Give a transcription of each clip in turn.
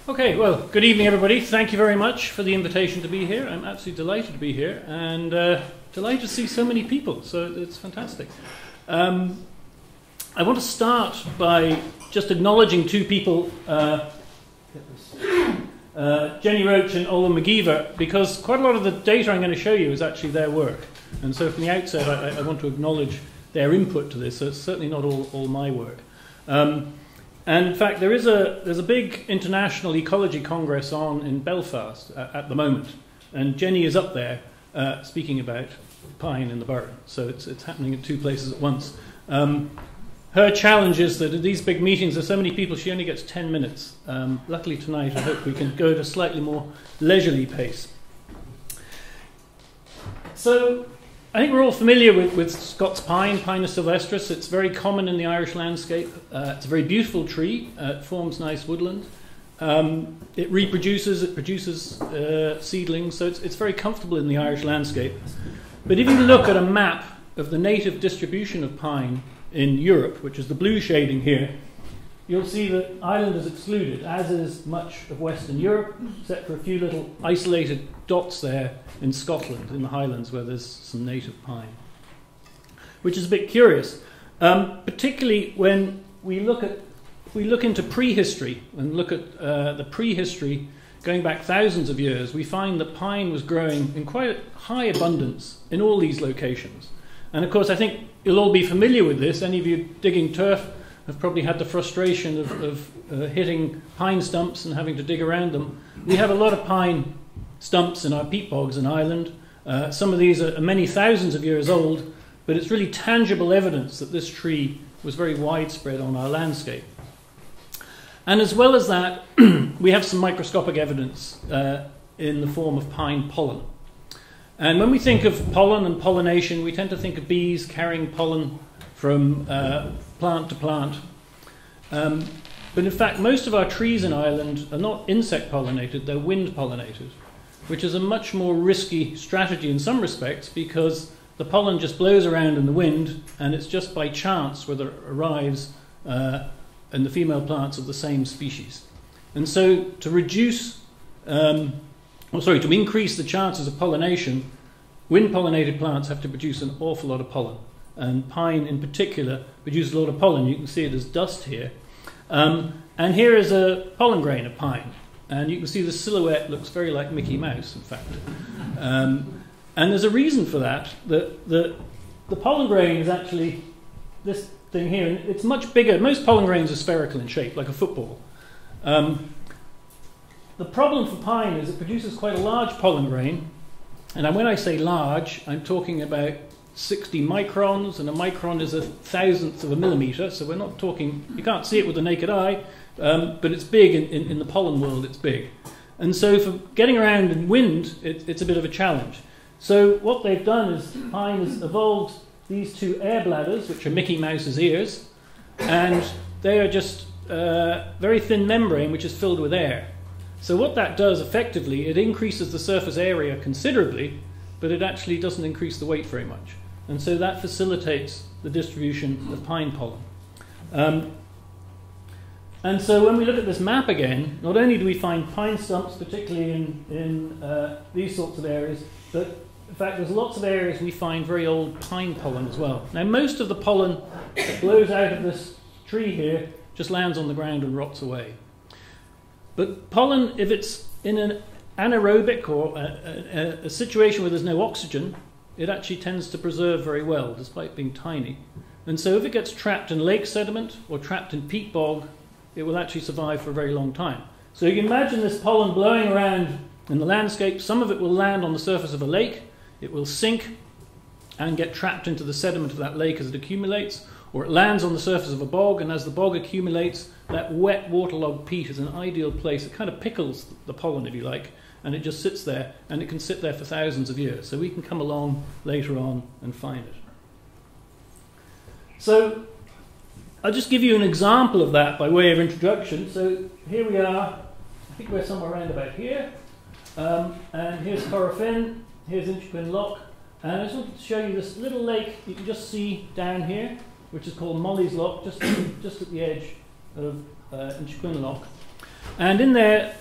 Okay, well, good evening, everybody. Thank you very much for the invitation to be here. I'm absolutely delighted to be here and delighted to see so many people, so it's fantastic. I want to start by just acknowledging two people, Jenny Roach and Ola McGeever, because quite a lot of the data I'm going to show you is actually their work. And so from the outset, I want to acknowledge their input to this, so it's certainly not all my work. And in fact, there's a big international ecology congress on in Belfast at the moment, and Jenny is up there speaking about pine in the Burren. So it's happening at two places at once. Her challenge is that at these big meetings, there's so many people, she only gets 10 minutes. Luckily tonight, I hope we can go at a slightly more leisurely pace. So I think we're all familiar with Scots pine, Pinus sylvestris. It's very common in the Irish landscape. It's a very beautiful tree. It forms nice woodland. It reproduces, it produces seedlings, so it's very comfortable in the Irish landscape. But if you look at a map of the native distribution of pine in Europe, which is the blue shading here, you'll see that Ireland is excluded, as is much of Western Europe, except for a few little isolated dots there in Scotland, in the Highlands, where there's some native pine, which is a bit curious, particularly when we look into prehistory and look at the prehistory going back thousands of years. We find that pine was growing in quite high abundance in all these locations. And of course, I think you'll all be familiar with this. Any of you digging turf have probably had the frustration of hitting pine stumps and having to dig around them. We have a lot of pine stumps in our peat bogs in Ireland. Some of these are many thousands of years old, but it's really tangible evidence that this tree was very widespread on our landscape. And as well as that, we have some microscopic evidence in the form of pine pollen. And when we think of pollen and pollination, we tend to think of bees carrying pollen from plant to plant. But in fact, most of our trees in Ireland are not insect pollinated, they're wind pollinated, which is a much more risky strategy in some respects, because the pollen just blows around in the wind, and it's just by chance whether it arrives in the female plants of the same species. And so to increase the chances of pollination, wind-pollinated plants have to produce an awful lot of pollen. And pine in particular produces a lot of pollen. You can see it as dust here. And here is a pollen grain of pine. And you can see the silhouette looks very like Mickey Mouse, in fact. And there's a reason for that. The pollen grain is actually this thing here. And it's much bigger. Most pollen grains are spherical in shape, like a football. The problem for pine is it produces quite a large pollen grain. And when I say large, I'm talking about 60 microns, and a micron is 1,000th of a millimetre, so we're not talking, you can't see it with the naked eye, but it's big in the pollen world, it's big. And so for getting around in wind, it's a bit of a challenge. So what they've done is pine has evolved these two air bladders, which are Mickey Mouse's ears, and they are just very thin membrane which is filled with air. So what that does effectively, it increases the surface area considerably, but it actually doesn't increase the weight very much. And so that facilitates the distribution of pine pollen. And so when we look at this map again, not only do we find pine stumps, particularly in these sorts of areas, but in fact there's lots of areas we find very old pine pollen as well. Now most of the pollen that blows out of this tree here just lands on the ground and rots away. But pollen, if it's in an anaerobic or a situation where there's no oxygen, it actually tends to preserve very well, despite being tiny. And so if it gets trapped in lake sediment or trapped in peat bog, it will actually survive for a very long time. So you can imagine this pollen blowing around in the landscape. Some of it will land on the surface of a lake. It will sink and get trapped into the sediment of that lake as it accumulates, or it lands on the surface of a bog, and as the bog accumulates, that wet waterlogged peat is an ideal place. It kind of pickles the pollen, if you like, and it just sits there, and it can sit there for thousands of years. So we can come along later on and find it. So I'll just give you an example of that by way of introduction. So here we are. I think we're somewhere around about here. And here's Corofin, here's Inchiquin Loch. And I just wanted to show you this little lake you can just see down here, which is called Molly's Loch, just at the edge of Inchiquin Loch. And in there,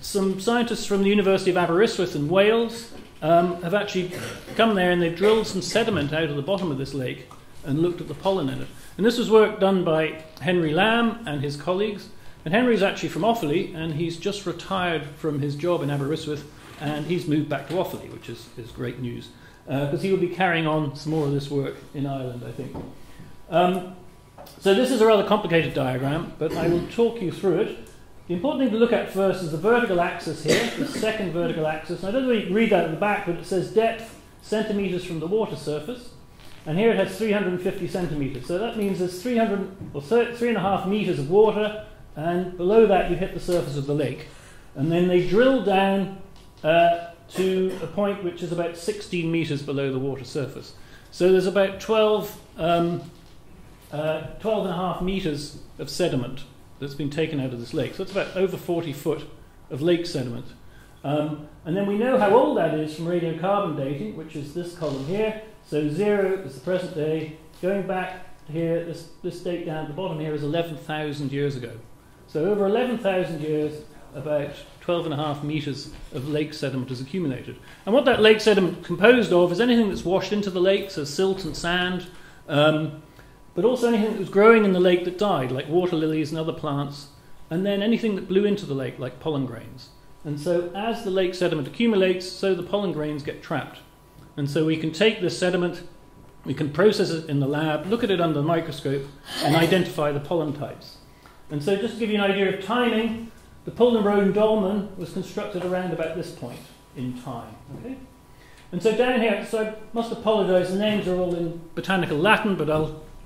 some scientists from the University of Aberystwyth in Wales have actually come there and they've drilled some sediment out of the bottom of this lake and looked at the pollen in it. And this was work done by Henry Lamb and his colleagues. And Henry's actually from Offaly, and he's just retired from his job in Aberystwyth, and he's moved back to Offaly, which is great news, because he will be carrying on some more of this work in Ireland, I think. So this is a rather complicated diagram, but I will talk you through it. The important thing to look at first is the vertical axis here, the second vertical axis. And I don't know if you can read that at the back, but it says depth, centimetres from the water surface. And here it has 350 centimetres. So that means there's 3.5 metres of water, and below that you hit the surface of the lake. And then they drill down to a point which is about 16 metres below the water surface. So there's about 12.5 metres of sediment that's been taken out of this lake. So it's about over 40 foot of lake sediment. And then we know how old that is from radiocarbon dating, which is this column here. So 0 is the present day. Going back here, this date down at the bottom here is 11,000 years ago. So over 11,000 years, about 12.5 metres of lake sediment is accumulated. And what that lake sediment composed of is anything that's washed into the lake, so silt and sand, but also anything that was growing in the lake that died, like water lilies and other plants, and then anything that blew into the lake, like pollen grains. And so as the lake sediment accumulates, so the pollen grains get trapped. And so we can take this sediment, we can process it in the lab, look at it under the microscope, and identify the pollen types. And so just to give you an idea of timing, the Pullman Road dolmen was constructed around about this point in time. Okay? And so down here, so I must apologise, the names are all in botanical Latin, but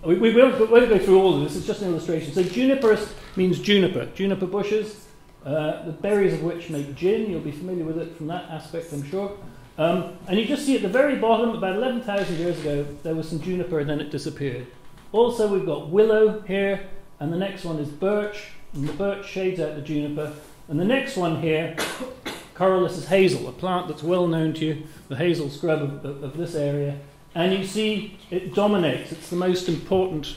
we won't go through all of this, it's just an illustration. So juniperus means juniper bushes, the berries of which make gin. You'll be familiar with it from that aspect, I'm sure. And you just see at the very bottom, about 11,000 years ago, there was some juniper and then it disappeared. Also, we've got willow here, and the next one is birch, and the birch shades out the juniper. And the next one here, Corylus hazel, a plant that's well known to you, the hazel scrub of this area. And you see it dominates. It's the most important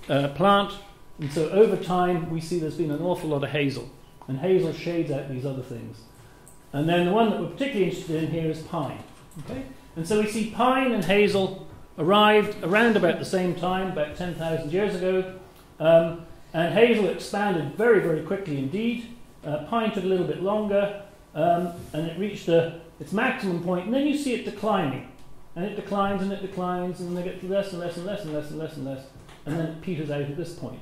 plant. And so over time, we see there's been an awful lot of hazel. And hazel shades out these other things. And then the one that we're particularly interested in here is pine. Okay? And so we see pine and hazel arrived around about the same time, about 10,000 years ago. And hazel expanded very, very quickly indeed. Pine took a little bit longer, and it reached its maximum point. And then you see it declining. And it declines and it declines, and they get less and less and less and less and less and less. And then it peters out at this point.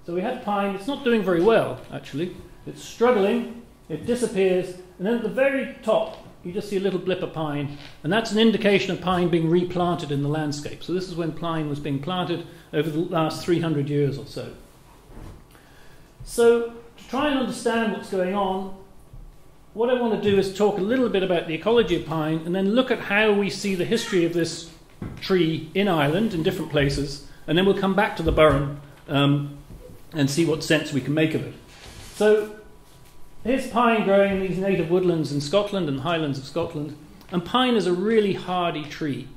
So we have pine. It's not doing very well, actually. It's struggling. It disappears. And then at the very top, you just see a little blip of pine. And that's an indication of pine being replanted in the landscape. So this is when pine was being planted over the last 300 years or so. So to try and understand what's going on, what I want to do is talk a little bit about the ecology of pine and then look at how we see the history of this tree in Ireland in different places, and then we'll come back to the Burren and see what sense we can make of it. So here's pine growing in these native woodlands in Scotland and highlands of Scotland, and pine is a really hardy tree,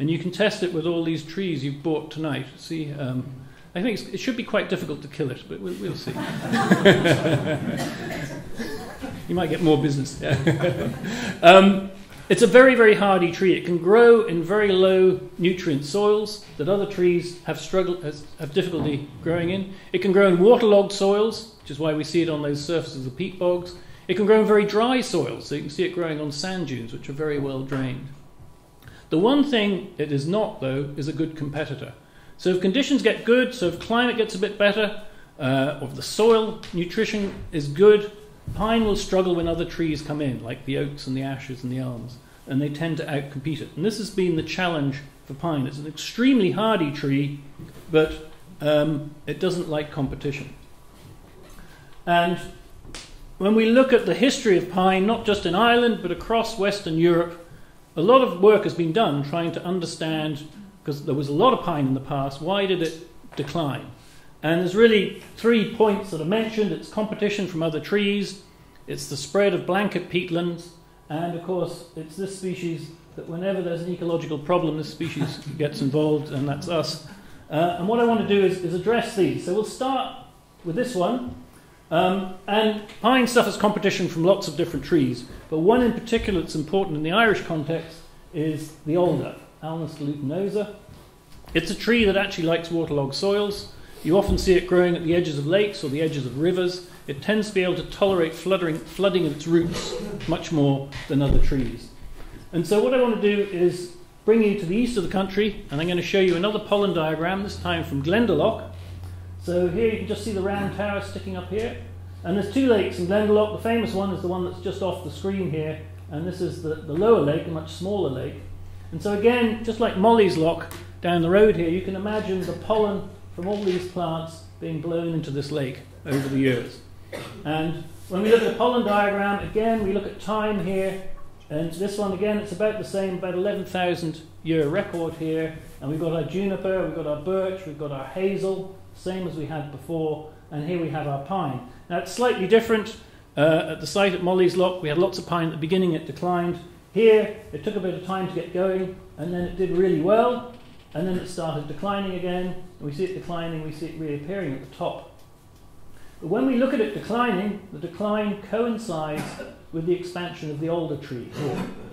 and you can test it with all these trees you've bought tonight. See, I think it should be quite difficult to kill it, but we'll see. You might get more business. It's a very, very hardy tree. It can grow in very low nutrient soils that other trees have difficulty growing in. It can grow in waterlogged soils, which is why we see it on those surfaces of peat bogs. It can grow in very dry soils, so you can see it growing on sand dunes, which are very well drained. The one thing it is not, though, is a good competitor. So if conditions get good, so if climate gets a bit better, or if the soil nutrition is good, pine will struggle when other trees come in, like the oaks and the ashes and the elms, and they tend to outcompete it. And this has been the challenge for pine. It's an extremely hardy tree, but it doesn't like competition. And when we look at the history of pine, not just in Ireland, but across Western Europe, a lot of work has been done trying to understand, because there was a lot of pine in the past, why did it decline? And there's really 3 points that are mentioned. It's competition from other trees, it's the spread of blanket peatlands, and of course it's this species that whenever there's an ecological problem, this species gets involved, and that's us. And what I want to do is address these. So we'll start with this one. And pine suffers competition from lots of different trees, but one in particular that's important in the Irish context is the alder, Alnus glutinosa. It's a tree that actually likes waterlogged soils. You often see it growing at the edges of lakes or the edges of rivers. It tends to be able to tolerate flooding of its roots much more than other trees. And so what I want to do is bring you to the east of the country, and I'm going to show you another pollen diagram, this time from Glendalough. So here you can just see the round tower sticking up here. And there's two lakes in Glendalough. The famous one is the one that's just off the screen here, and this is the lower lake, a much smaller lake. And so again, just like Molly's Loch down the road here, you can imagine the pollen from all these plants being blown into this lake over the years. And when we look at the pollen diagram, again, we look at time here, and this one again, it's about the same, about 11,000 year record here, and we've got our juniper, we've got our birch, we've got our hazel, same as we had before, and here we have our pine. Now it's slightly different. At the site at Molly's Loch, we had lots of pine at the beginning, it declined. Here, it took a bit of time to get going, and then it did really well, and then it started declining again, and we see it declining, we see it reappearing at the top. But when we look at it declining, the decline coincides with the expansion of the alder tree.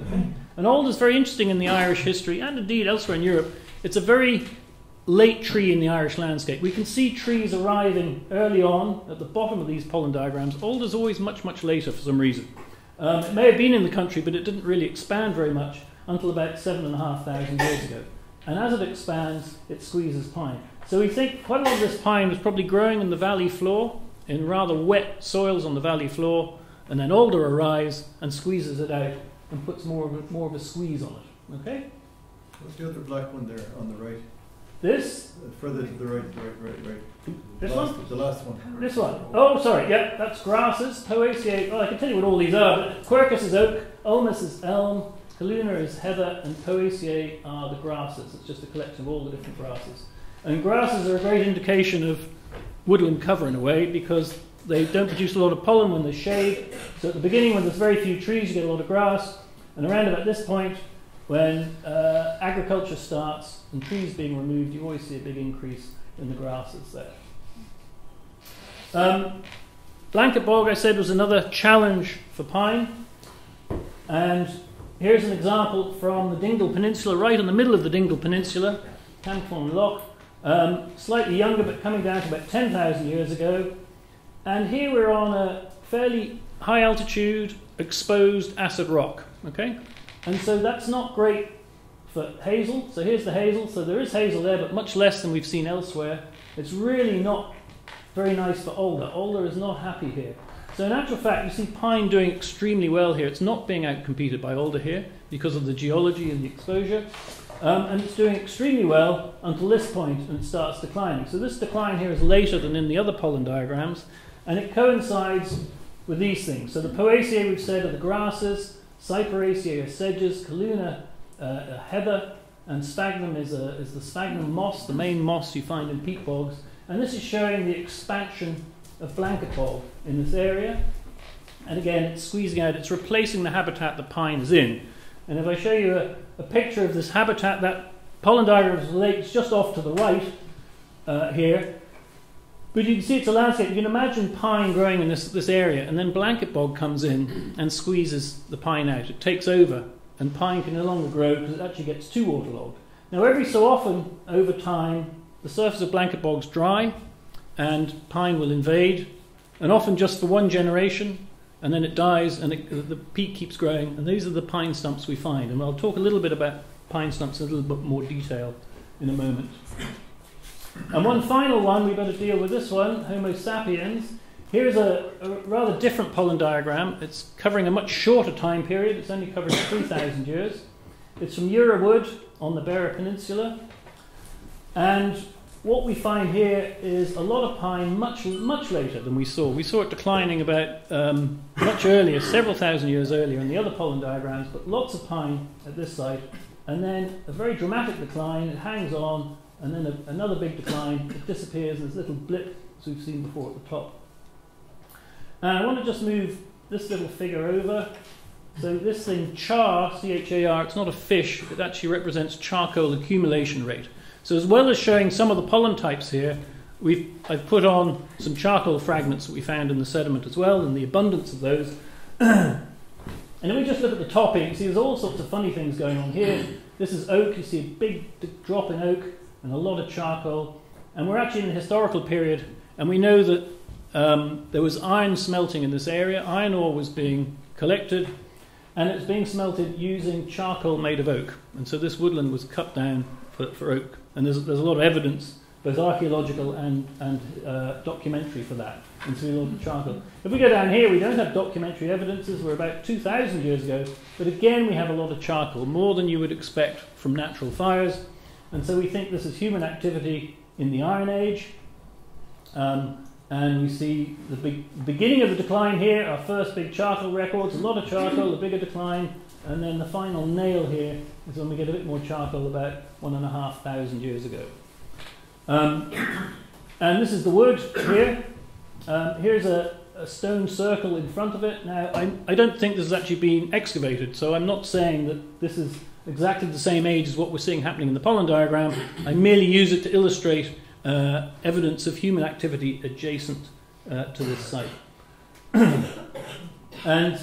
Okay? And alder is very interesting in the Irish history, and indeed elsewhere in Europe. It's a very late tree in the Irish landscape. We can see trees arriving early on at the bottom of these pollen diagrams. Alder is always much, much later for some reason. It may have been in the country, but it didn't really expand very much until about 7,500 years ago. And as it expands, it squeezes pine. So we think quite a lot of this pine was probably growing in the valley floor, in rather wet soils on the valley floor, and then alder arrives and squeezes it out and puts more of a squeeze on it. Okay? What's the other black one there on the right? This? Further to the right. This one? The last one. This one. Oh, sorry, yeah, that's grasses. Poaceae, I can tell you what all these are. But Quercus is oak, ulmus is elm, Calluna is heather, and Poaceae are the grasses. It's just a collection of all the different grasses. And grasses are a great indication of woodland cover in a way, because they don't produce a lot of pollen when there's shade. So at the beginning, when there's very few trees, you get a lot of grass. And around about this point, when agriculture starts and trees being removed, you always see a big increase in the grasses there. Blanket bog, I said, was another challenge for pine. And here's an example from the Dingle Peninsula, right in the middle of the Dingle Peninsula, Camphorn Loch. Slightly younger, but coming down to about 10,000 years ago. And here we're on a fairly high altitude, exposed acid rock. Okay? And so that's not great for hazel. So here's the hazel. So there is hazel there, but much less than we've seen elsewhere. It's really not very nice for alder. Alder is not happy here. So in actual fact, you see pine doing extremely well here. It's not being outcompeted by alder here because of the geology and the exposure. And it's doing extremely well until this point, and it starts declining. So this decline here is later than in the other pollen diagrams, and it coincides with these things. So the Poaceae, we've said, are the grasses, Cyperaceae are sedges, Calluna heather, and Sphagnum is the sphagnum moss, the main moss you find in peat bogs. And this is showing the expansion of blanket bog in this area. And again, it's squeezing out, it's replacing the habitat that pine is in. And if I show you a picture of this habitat, that pollen diagram of the lake is just off to the right here. But you can see it's a landscape. You can imagine pine growing in this area, and then blanket bog comes in and squeezes the pine out. It takes over, and pine can no longer grow because it actually gets too waterlogged. Now, every so often, over time, the surface of blanket bog's dry, and pine will invade, and often just for one generation, and then it dies, and the peat keeps growing, and these are the pine stumps we find. And I'll talk a little bit about pine stumps in a little bit more detail in a moment. And one final one, we better deal with this one, Homo sapiens. Here's a rather different pollen diagram. It's covering a much shorter time period. It's only covering 3,000 years. It's from Jura Wood on the Burren Peninsula. And what we find here is a lot of pine much later than we saw. We saw it declining about much earlier, several thousand years earlier in the other pollen diagrams, but lots of pine at this site. And then a very dramatic decline. It hangs on, and then another big decline. It disappears, and there's a little blip, as we've seen before, at the top. And I want to just move this little figure over. So this thing, char, C-H-A-R, it's not a fish. It actually represents charcoal accumulation rate. So as well as showing some of the pollen types here, I've put on some charcoal fragments that we found in the sediment as well, and the abundance of those. And if we just look at the top here, you can see there's all sorts of funny things going on here. This is oak. You see a big drop in oak and a lot of charcoal. And we're actually in the historical period, and we know that there was iron smelting in this area. Iron ore was being collected, and it was being smelted using charcoal made of oak. And so this woodland was cut down for oak. And there's a lot of evidence, both archaeological and documentary for that. And so a lot of charcoal. If we go down here, we don't have documentary evidences. We're about 2,000 years ago. But again, we have a lot of charcoal, more than you would expect from natural fires. And so we think this is human activity in the Iron Age. And we see the beginning of the decline here, our first big charcoal records, a lot of charcoal, a bigger decline. And then the final nail here is when we get a bit more charcoal about 1,500 years ago. And this is the wood here. Here's a stone circle in front of it. Now, I don't think this has actually been excavated, so I'm not saying that this is exactly the same age as what we're seeing happening in the pollen diagram. I merely use it to illustrate evidence of human activity adjacent to this site. And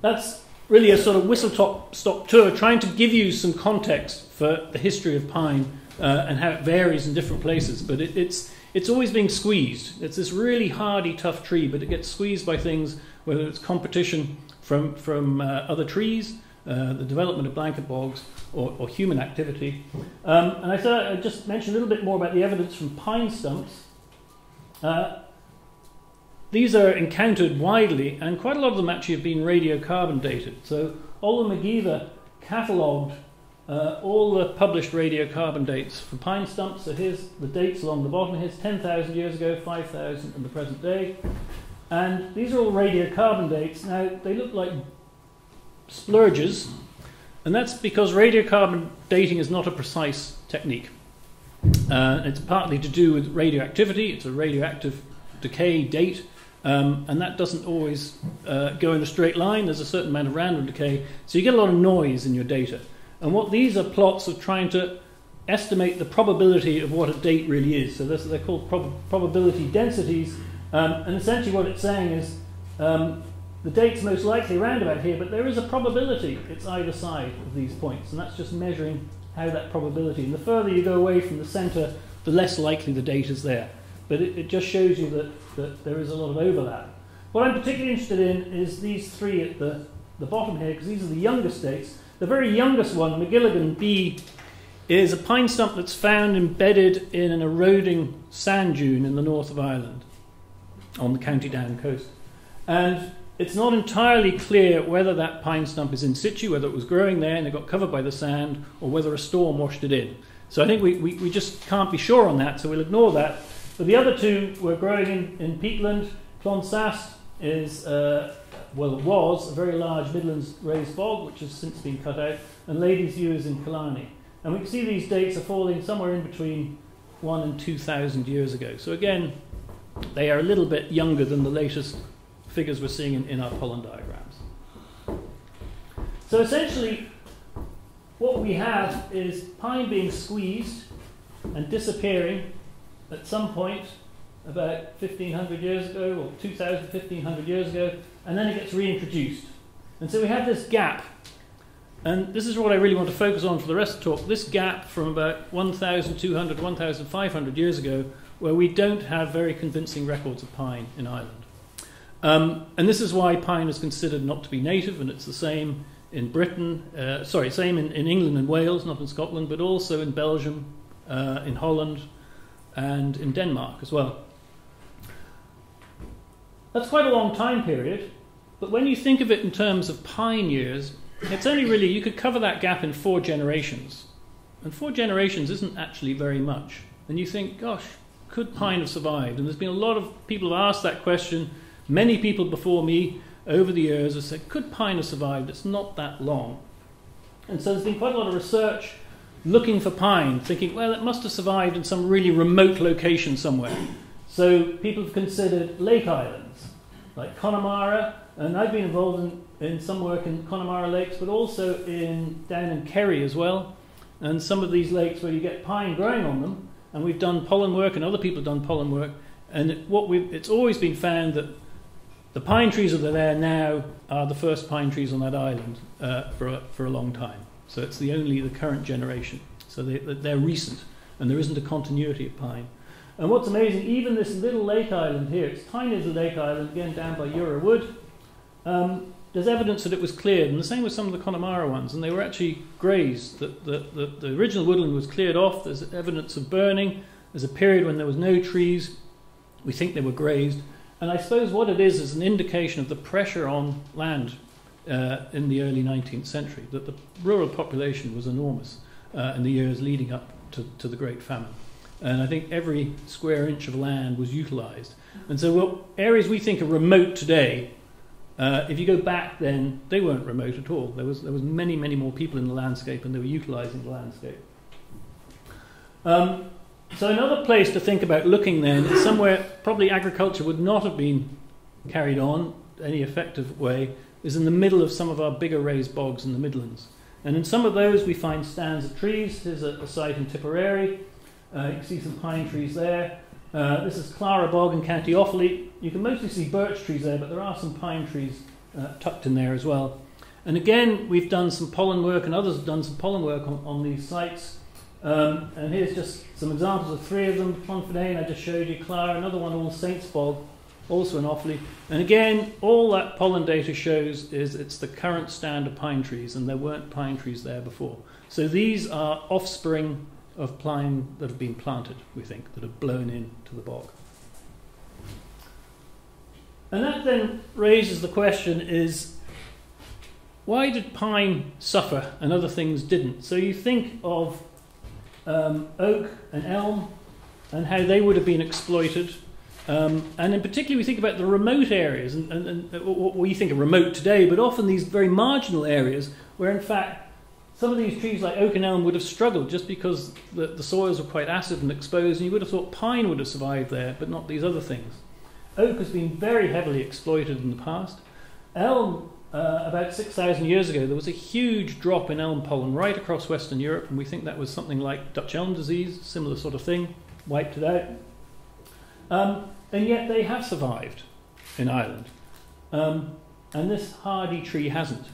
that's really a sort of whistle-stop tour, trying to give you some context for the history of pine and how it varies in different places. But it's always being squeezed. It's this really hardy, tough tree, but it gets squeezed by things, whether it's competition from other trees, the development of blanket bogs, or human activity. And I thought I'd just mention a little bit more about the evidence from pine stumps. These are encountered widely, and quite a lot of them actually have been radiocarbon dated. So Olwen McGeever catalogued all the published radiocarbon dates for pine stumps. So here's the dates along the bottom. Here's 10,000 years ago, 5,000 in the present day. And these are all radiocarbon dates. Now, they look like splurges, and that's because radiocarbon dating is not a precise technique. It's partly to do with radioactivity. It's a radioactive decay date, and that doesn't always go in a straight line. There's a certain amount of random decay, so you get a lot of noise in your data. And what these are plots of trying to estimate the probability of what a date really is. So they're called probability densities, and essentially what it's saying is the date's most likely around about here, but there is a probability it's either side of these points, and that's just measuring how that probability. And the further you go away from the centre, the less likely the date is there. But it just shows you that there is a lot of overlap. What I'm particularly interested in is these three at the bottom here, because these are the youngest dates. The very youngest one, McGilligan B, is a pine stump that's found embedded in an eroding sand dune in the north of Ireland, on the County Down coast. And it's not entirely clear whether that pine stump is in situ, whether it was growing there and it got covered by the sand, or whether a storm washed it in. So I think we just can't be sure on that, so we'll ignore that. But the other two were growing in peatland. Clonsast is, it was a very large Midlands raised bog, which has since been cut out, and Ladies' View is in Killarney. And we can see these dates are falling somewhere in between 1,000 and 2,000 years ago. So again, they are a little bit younger than the latest figures we're seeing in our pollen diagrams. So essentially, what we have is pine being squeezed and disappearing at some point about 1,500 years ago, or 2,000, 1,500 years ago, and then it gets reintroduced. And so we have this gap. And this is what I really want to focus on for the rest of the talk, this gap from about 1,200, 1,500 years ago, where we don't have very convincing records of pine in Ireland. And this is why pine is considered not to be native, and it's the same in Britain, same in England and Wales, not in Scotland, but also in Belgium, in Holland, and in Denmark as well. That's quite a long time period, but when you think of it in terms of pine years, it's only really, you could cover that gap in 4 generations. And 4 generations isn't actually very much. And you think, gosh, could pine have survived? And there's been a lot of people who have asked that question. Many people before me over the years have said, could pine have survived? It's not that long. And so there's been quite a lot of research looking for pine, thinking, well, it must have survived in some really remote location somewhere. So people have considered lake islands, like Connemara, and I've been involved in some work in Connemara lakes, but also down in Carey as well, and some of these lakes where you get pine growing on them. and we've done pollen work, and other people have done pollen work, and it's always been found that the pine trees that are there now are the first pine trees on that island for a long time. So it's the current generation. So they're recent, and there isn't a continuity of pine. And what's amazing, even this little lake island here, it's tiny little lake island, again down by Ura Wood, there's evidence that it was cleared, and the same with some of the Connemara ones, and they were actually grazed. The original woodland was cleared off. There's evidence of burning. There's a period when there was no trees. We think they were grazed. And I suppose what it is an indication of the pressure on land in the early 19th century, that the rural population was enormous in the years leading up to the Great Famine. And I think every square inch of land was utilised. And so areas we think are remote today, if you go back then, they weren't remote at all. There was many, many more people in the landscape, and they were utilising the landscape. So another place to think about looking then is somewhere probably agriculture would not have been carried on any effective way, is in the middle of some of our bigger raised bogs in the Midlands. And in some of those we find stands of trees. Here's a site in Tipperary. You can see some pine trees there. This is Clara Bog in County Offaly. You can mostly see birch trees there, but there are some pine trees tucked in there as well. And again, we've done some pollen work, and others have done some pollen work on these sites. And here's just some examples of three of them. Clonfordane, I just showed you. Clara, another one, All Saints Bog, also in Offaly. And again, all that pollen data shows is it's the current stand of pine trees, and there weren't pine trees there before. So these are offspring of pine that have been planted, we think, that have blown into the bog. And that then raises the question is, why did pine suffer and other things didn't? So you think of oak and elm and how they would have been exploited. And in particular, we think about the remote areas, and what we think are remote today, but often these very marginal areas where, in fact, some of these trees like oak and elm would have struggled just because the soils were quite acid and exposed, and you would have thought pine would have survived there, but not these other things. Oak has been very heavily exploited in the past. Elm, about 6,000 years ago, there was a huge drop in elm pollen right across Western Europe, and we think that was something like Dutch elm disease, similar sort of thing, wiped it out. And yet they have survived in Ireland. And this hardy tree hasn't.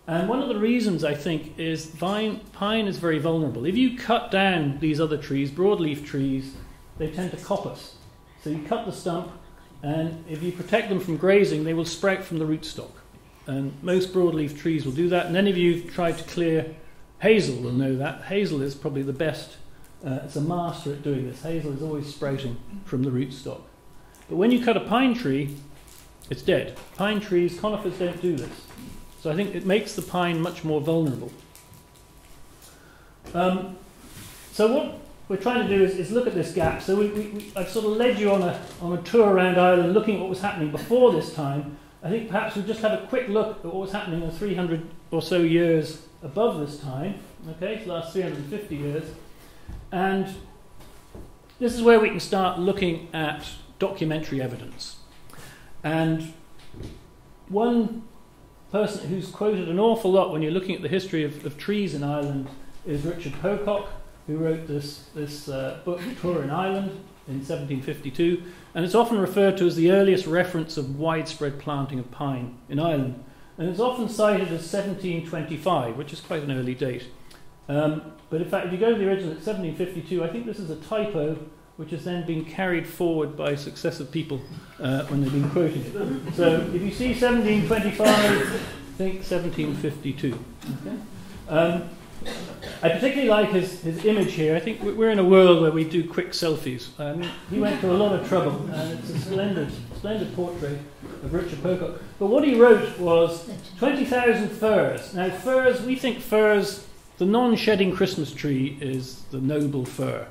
And one of the reasons, I think, is pine is very vulnerable. If you cut down these other trees, broadleaf trees, they tend to coppice. So you cut the stump, and if you protect them from grazing, they will sprout from the rootstock. And most broadleaf trees will do that. And any of you who've tried to clear hazel will know that. Hazel is probably the best. It's a master at doing this. Hazel is always sprouting from the rootstock. But when you cut a pine tree, it's dead. Pine trees, conifers don't do this. So I think it makes the pine much more vulnerable. So what we're trying to do is look at this gap. So I've sort of led you on a tour around Ireland looking at what was happening before this time. I think perhaps we'll just have a quick look at what was happening in the 300 or so years above this time. Okay, so the last 350 years. And this is where we can start looking at documentary evidence. And one person who's quoted an awful lot when you're looking at the history of trees in Ireland is Richard Pocock, who wrote this book, Tour in Ireland, in 1752. And it's often referred to as the earliest reference of widespread planting of pine in Ireland. And it's often cited as 1725, which is quite an early date. But in fact, if you go to the original, it's 1752. I think this is a typo, which has then been carried forward by successive people when they've been quoting it. So if you see 1725, think 1752. Okay? I particularly like his image here. I think we're in a world where we do quick selfies. He went to a lot of trouble, and it's a splendid portrait of Richard Pocock. But what he wrote was 20,000 firs. Now firs, we think firs, the non-shedding Christmas tree is the noble fir,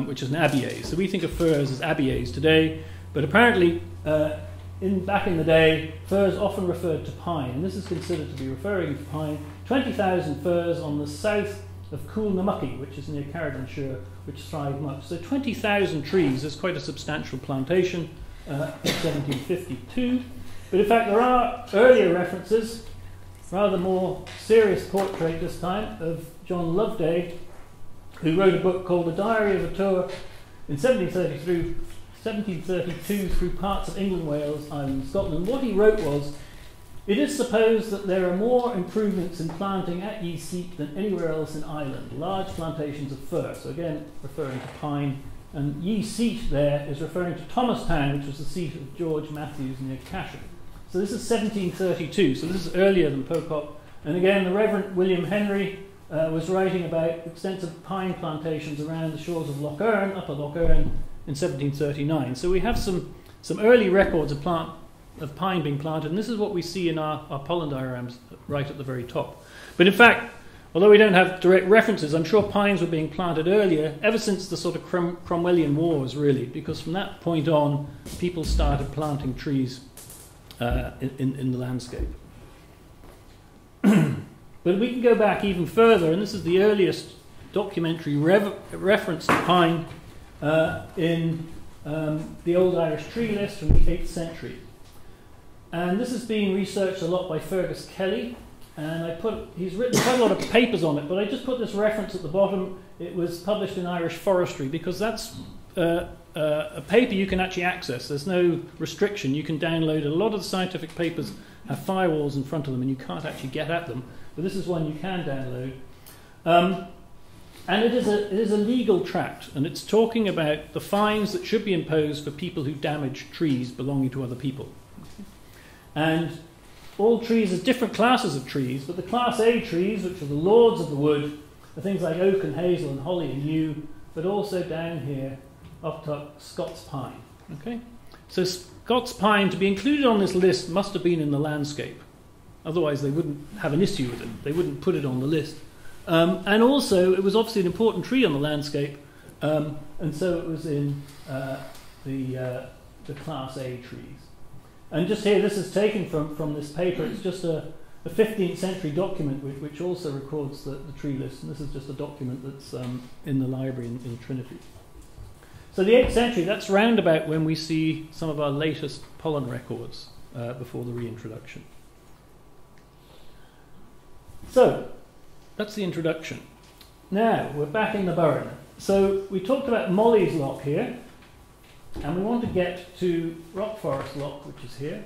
which is an abies. So we think of firs as abies today, but apparently back in the day, firs often referred to pine, and this is considered to be referring to pine. 20,000 firs on the south of Coolnamucky, which is near Carriganshire, which thrive much. So 20,000 trees is quite a substantial plantation in 1752. But in fact, there are earlier references, rather more serious portrait this time, of John Loveday who wrote a book called The Diary of a Tour in 1732 through parts of England, Wales, Ireland, and Scotland. What he wrote was, "It is supposed that there are more improvements in planting at Ye Seat than anywhere else in Ireland, large plantations of fir." So again, referring to pine. And Ye Seat there is referring to Thomastown, which was the seat of George Matthews near Cashel. So this is 1732, so this is earlier than Pocock. And again, the Reverend William Henry was writing about extensive pine plantations around the shores of Lough Erne, Upper Lough Erne, in 1739. So we have some early records of pine being planted, and this is what we see in our pollen diagrams right at the very top. But in fact, although we don't have direct references, I'm sure pines were being planted earlier, ever since the sort of Cromwellian Wars, really, because from that point on, people started planting trees in the landscape. But we can go back even further, and this is the earliest documentary reference to pine in the Old Irish Tree List from the 8th century. And this is being researched a lot by Fergus Kelly, and he's written quite a lot of papers on it, but I just put this reference at the bottom. It was published in Irish Forestry, because that's a paper you can actually access. There's no restriction. You can download it. A lot of the scientific papers have firewalls in front of them, and you can't actually get at them. But this is one you can download. And it is a legal tract, and it's talking about the fines that should be imposed for people who damage trees belonging to other people. And all trees are different classes of trees, but the Class A trees, which are the lords of the wood, are things like oak and hazel and holly and yew, but also down here, up to Scots pine. Okay? So Scots pine, to be included on this list, must have been in the landscape. Otherwise, they wouldn't have an issue with it. They wouldn't put it on the list. And also, it was obviously an important tree on the landscape, and so it was in the Class A trees. And just here, this is taken from this paper. It's just a 15th century document which also records the tree list, and this is just a document that's in the library in Trinity. So the 8th century, that's round about when we see some of our latest pollen records before the reintroduction. So, that's the introduction. Now, we're back in the Burren. So, we talked about Molly's Lock here, and we want to get to Rock Forest Lock, which is here.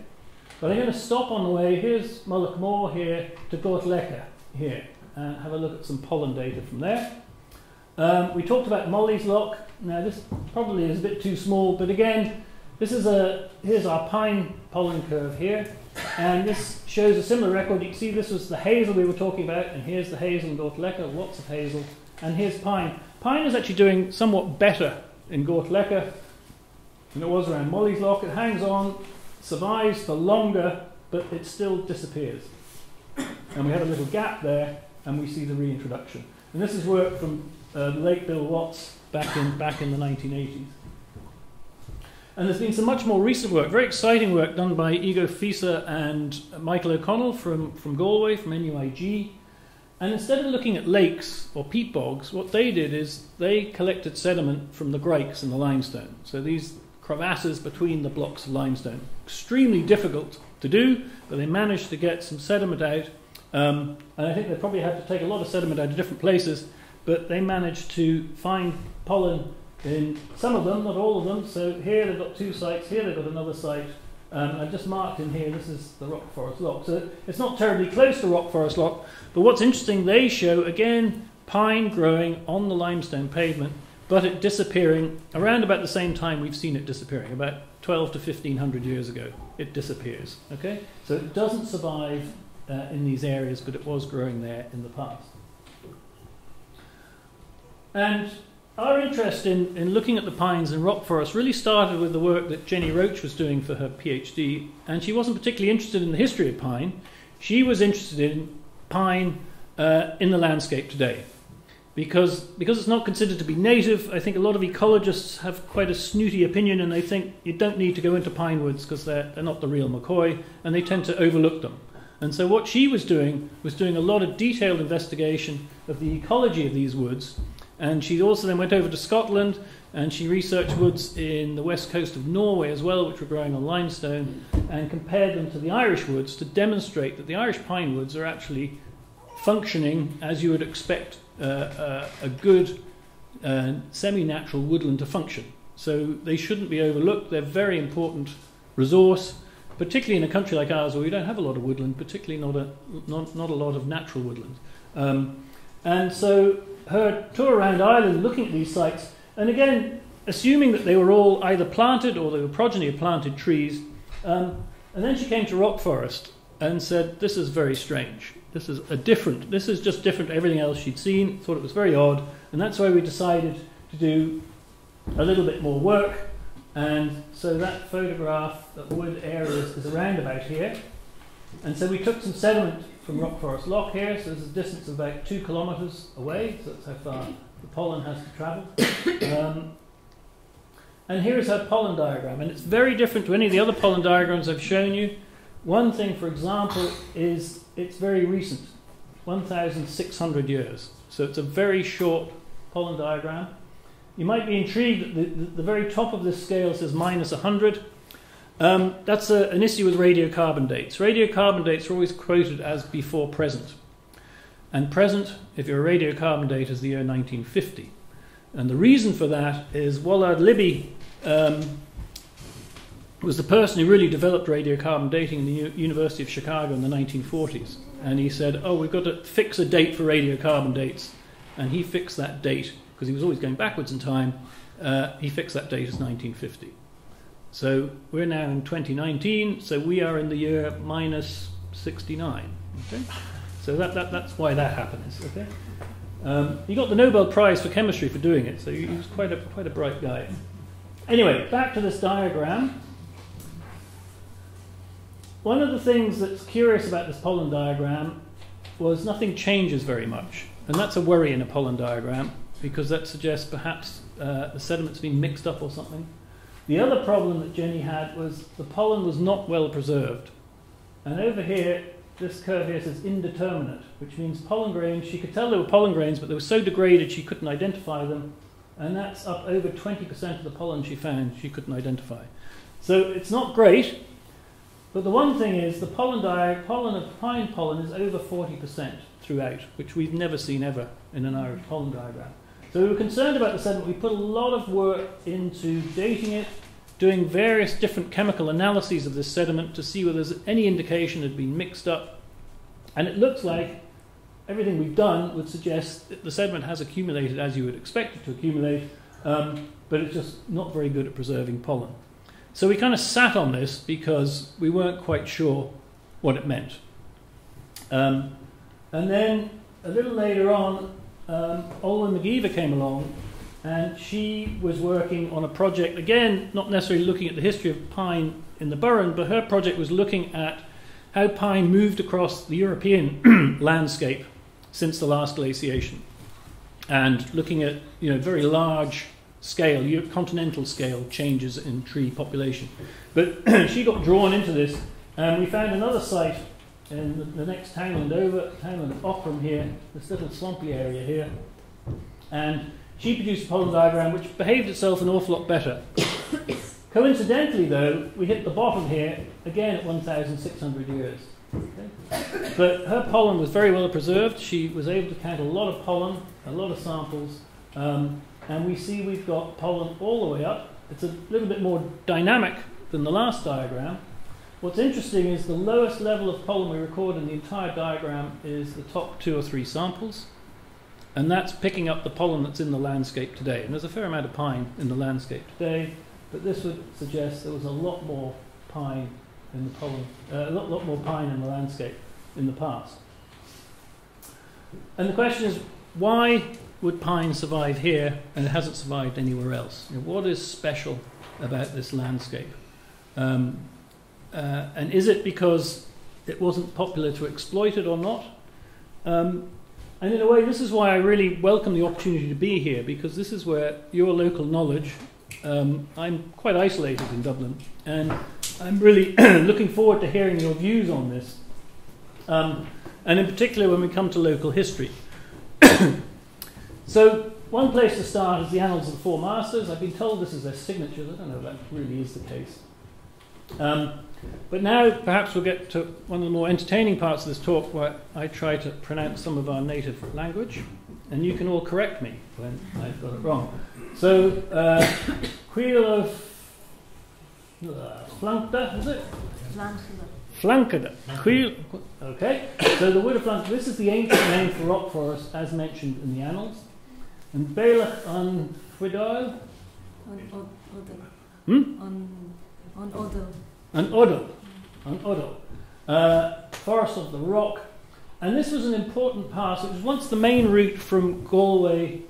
But I'm going to stop on the way. Here's Mullaghmore here to Gortleca here, and have a look at some pollen data from there. We talked about Molly's Lock. Now, this probably is a bit too small, but again, here's our pine pollen curve here. And this shows a similar record. You can see this was the hazel we were talking about, and here's the hazel in Gortleca, lots of hazel, and here's pine. Pine is actually doing somewhat better in Gortleca than it was around Molly's Lock. It hangs on, survives for longer, but it still disappears. And we have a little gap there, and we see the reintroduction. And this is work from the late Bill Watts back in the 1980s. And there's been some much more recent work, very exciting work done by Igo Fisa and Michael O'Connell from Galway, from NUIG. And instead of looking at lakes or peat bogs, what they did is they collected sediment from the grikes and the limestone. So these crevasses between the blocks of limestone. Extremely difficult to do, but they managed to get some sediment out. And I think they probably had to take a lot of sediment out of different places, but they managed to find pollen in some of them, not all of them. So here they've got 2 sites, here they've got another site. I've just marked in here, this is the Rock Forest Lock. So it's not terribly close to Rock Forest Lock, but what's interesting, they show, again, pine growing on the limestone pavement, but it disappearing around about the same time we've seen it disappearing, about 12 to 1500 years ago. It disappears, okay? So it doesn't survive in these areas, but it was growing there in the past. And our interest in looking at the pines in rock forests really started with the work that Jenny Roach was doing for her PhD, and she wasn't particularly interested in the history of pine. She was interested in pine in the landscape today. Because it's not considered to be native, I think a lot of ecologists have quite a snooty opinion, and they think you don't need to go into pine woods because they're not the real McCoy, and they tend to overlook them. And so what she was doing a lot of detailed investigation of the ecology of these woods. And she also then went over to Scotland, and she researched woods in the west coast of Norway as well, which were growing on limestone, and compared them to the Irish woods to demonstrate that the Irish pine woods are actually functioning as you would expect a good semi-natural woodland to function. So they shouldn't be overlooked. They're a very important resource, particularly in a country like ours where we don't have a lot of woodland, particularly not a lot of natural woodland. And so her tour around Ireland looking at these sites, and again, assuming that they were all either planted or they were progeny of planted trees, and then she came to rock forest and said, this is very strange. This is just different to everything else she'd seen, thought it was very odd, and that's why we decided to do a little bit more work. And so that photograph of the wood areas is around about here. And so we took some sediment from Rock Forest Loch here, so there's a distance of about 2 kilometres away, so that's how far the pollen has to travel. And here is her pollen diagram, and it's very different to any of the other pollen diagrams I've shown you. One thing, for example, is it's very recent, 1,600 years. So it's a very short pollen diagram. You might be intrigued that the very top of this scale says minus 100. That's an issue with radiocarbon dates. Radiocarbon dates are always quoted as before present. And present, if you're a radiocarbon date, is the year 1950. And the reason for that is Wallard Libby was the person who really developed radiocarbon dating in the University of Chicago in the 1940s. And he said, oh, we've got to fix a date for radiocarbon dates. And he fixed that date, because he was always going backwards in time, he fixed that date as 1950. So we're now in 2019, so we are in the year minus 69. Okay? So that's why that happens. Okay? He got the Nobel Prize for chemistry for doing it, so he was quite a bright guy. Anyway, back to this diagram. One of the things that's curious about this pollen diagram was nothing changes very much. And that's a worry in a pollen diagram, because that suggests perhaps the sediment's been mixed up or something. The other problem that Jenny had was the pollen was not well preserved. And over here, this curve here says indeterminate, which means pollen grains. She could tell they were pollen grains, but they were so degraded she couldn't identify them. And that's up over 20% of the pollen she found she couldn't identify. So it's not great, but the one thing is the pollen of pine pollen is over 40% throughout, which we've never seen ever in an Irish pollen diagram. So we were concerned about the sediment. We put a lot of work into dating it, doing various different chemical analyses of this sediment to see whether there's any indication it had been mixed up. And it looks like everything we've done would suggest that the sediment has accumulated as you would expect it to accumulate, but it's just not very good at preserving pollen. So we kind of sat on this because we weren't quite sure what it meant. And then a little later on, Olwen McGeever came along, and she was working on a project, again, not necessarily looking at the history of pine in the Burren, but her project was looking at how pine moved across the European landscape since the last glaciation, and looking at very large scale, continental scale changes in tree population. But she got drawn into this, and we found another site in the next townland over, townland of Ockram here, this little swampy area here, and she produced a pollen diagram which behaved itself an awful lot better. Coincidentally, though, we hit the bottom here, again at 1,600 years. Okay? But her pollen was very well preserved. She was able to count a lot of pollen, a lot of samples, and we see we've got pollen all the way up. It's a little bit more dynamic than the last diagram. What's interesting is the lowest level of pollen we record in the entire diagram is the top 2 or 3 samples. And that's picking up the pollen that's in the landscape today. And there's a fair amount of pine in the landscape today, but this would suggest there was a lot more pine in the pollen, a lot more pine in the landscape in the past. And the question is, why would pine survive here and it hasn't survived anywhere else? What is special about this landscape? And is it because it wasn't popular to exploit it or not? And in a way, this is why I really welcome the opportunity to be here, because this is where your local knowledge, I'm quite isolated in Dublin, and I'm really looking forward to hearing your views on this, and in particular when we come to local history. So one place to start is the Annals of the Four Masters. I've been told this is their signatures. I don't know if that really is the case. But now perhaps we'll get to one of the more entertaining parts of this talk, where I try to pronounce some of our native language. and you can all correct me when I've got it wrong. So, Cuil of Flankda, is it? Flankda. Okay, so the wood of Flankda, this is the ancient name for rock forest as mentioned in the annals. And Bailach on Fwidail? On Odo. On Odo. Forest of the Rock. And this was an important pass. It was once the main route from Galway,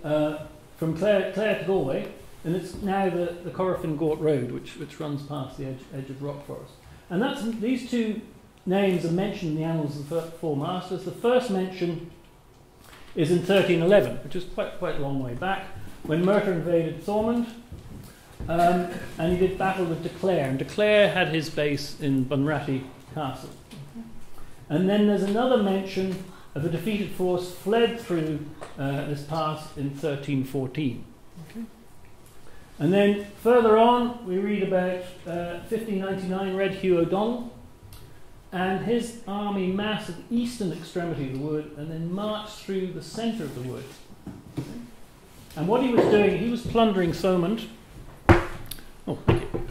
from Clare to Galway, and it's now the Corofin Gort Road, which runs past the edge of rock forest. And these two names are mentioned in the annals of the Four Masters. The first mention is in 1311, which is quite a long way back, when Merthyr invaded Thomond, and he did battle with De Clare. And De Clare had his base in Bunratty Castle. And then there's another mention of a defeated force fled through this pass in 1314. Okay. And then further on, we read about 1599 Red Hugh O'Donnell and his army massed at the eastern extremity of the wood and then marched through the centre of the wood. Okay. And what he was doing, he was plundering Thomond. Oh, thank you.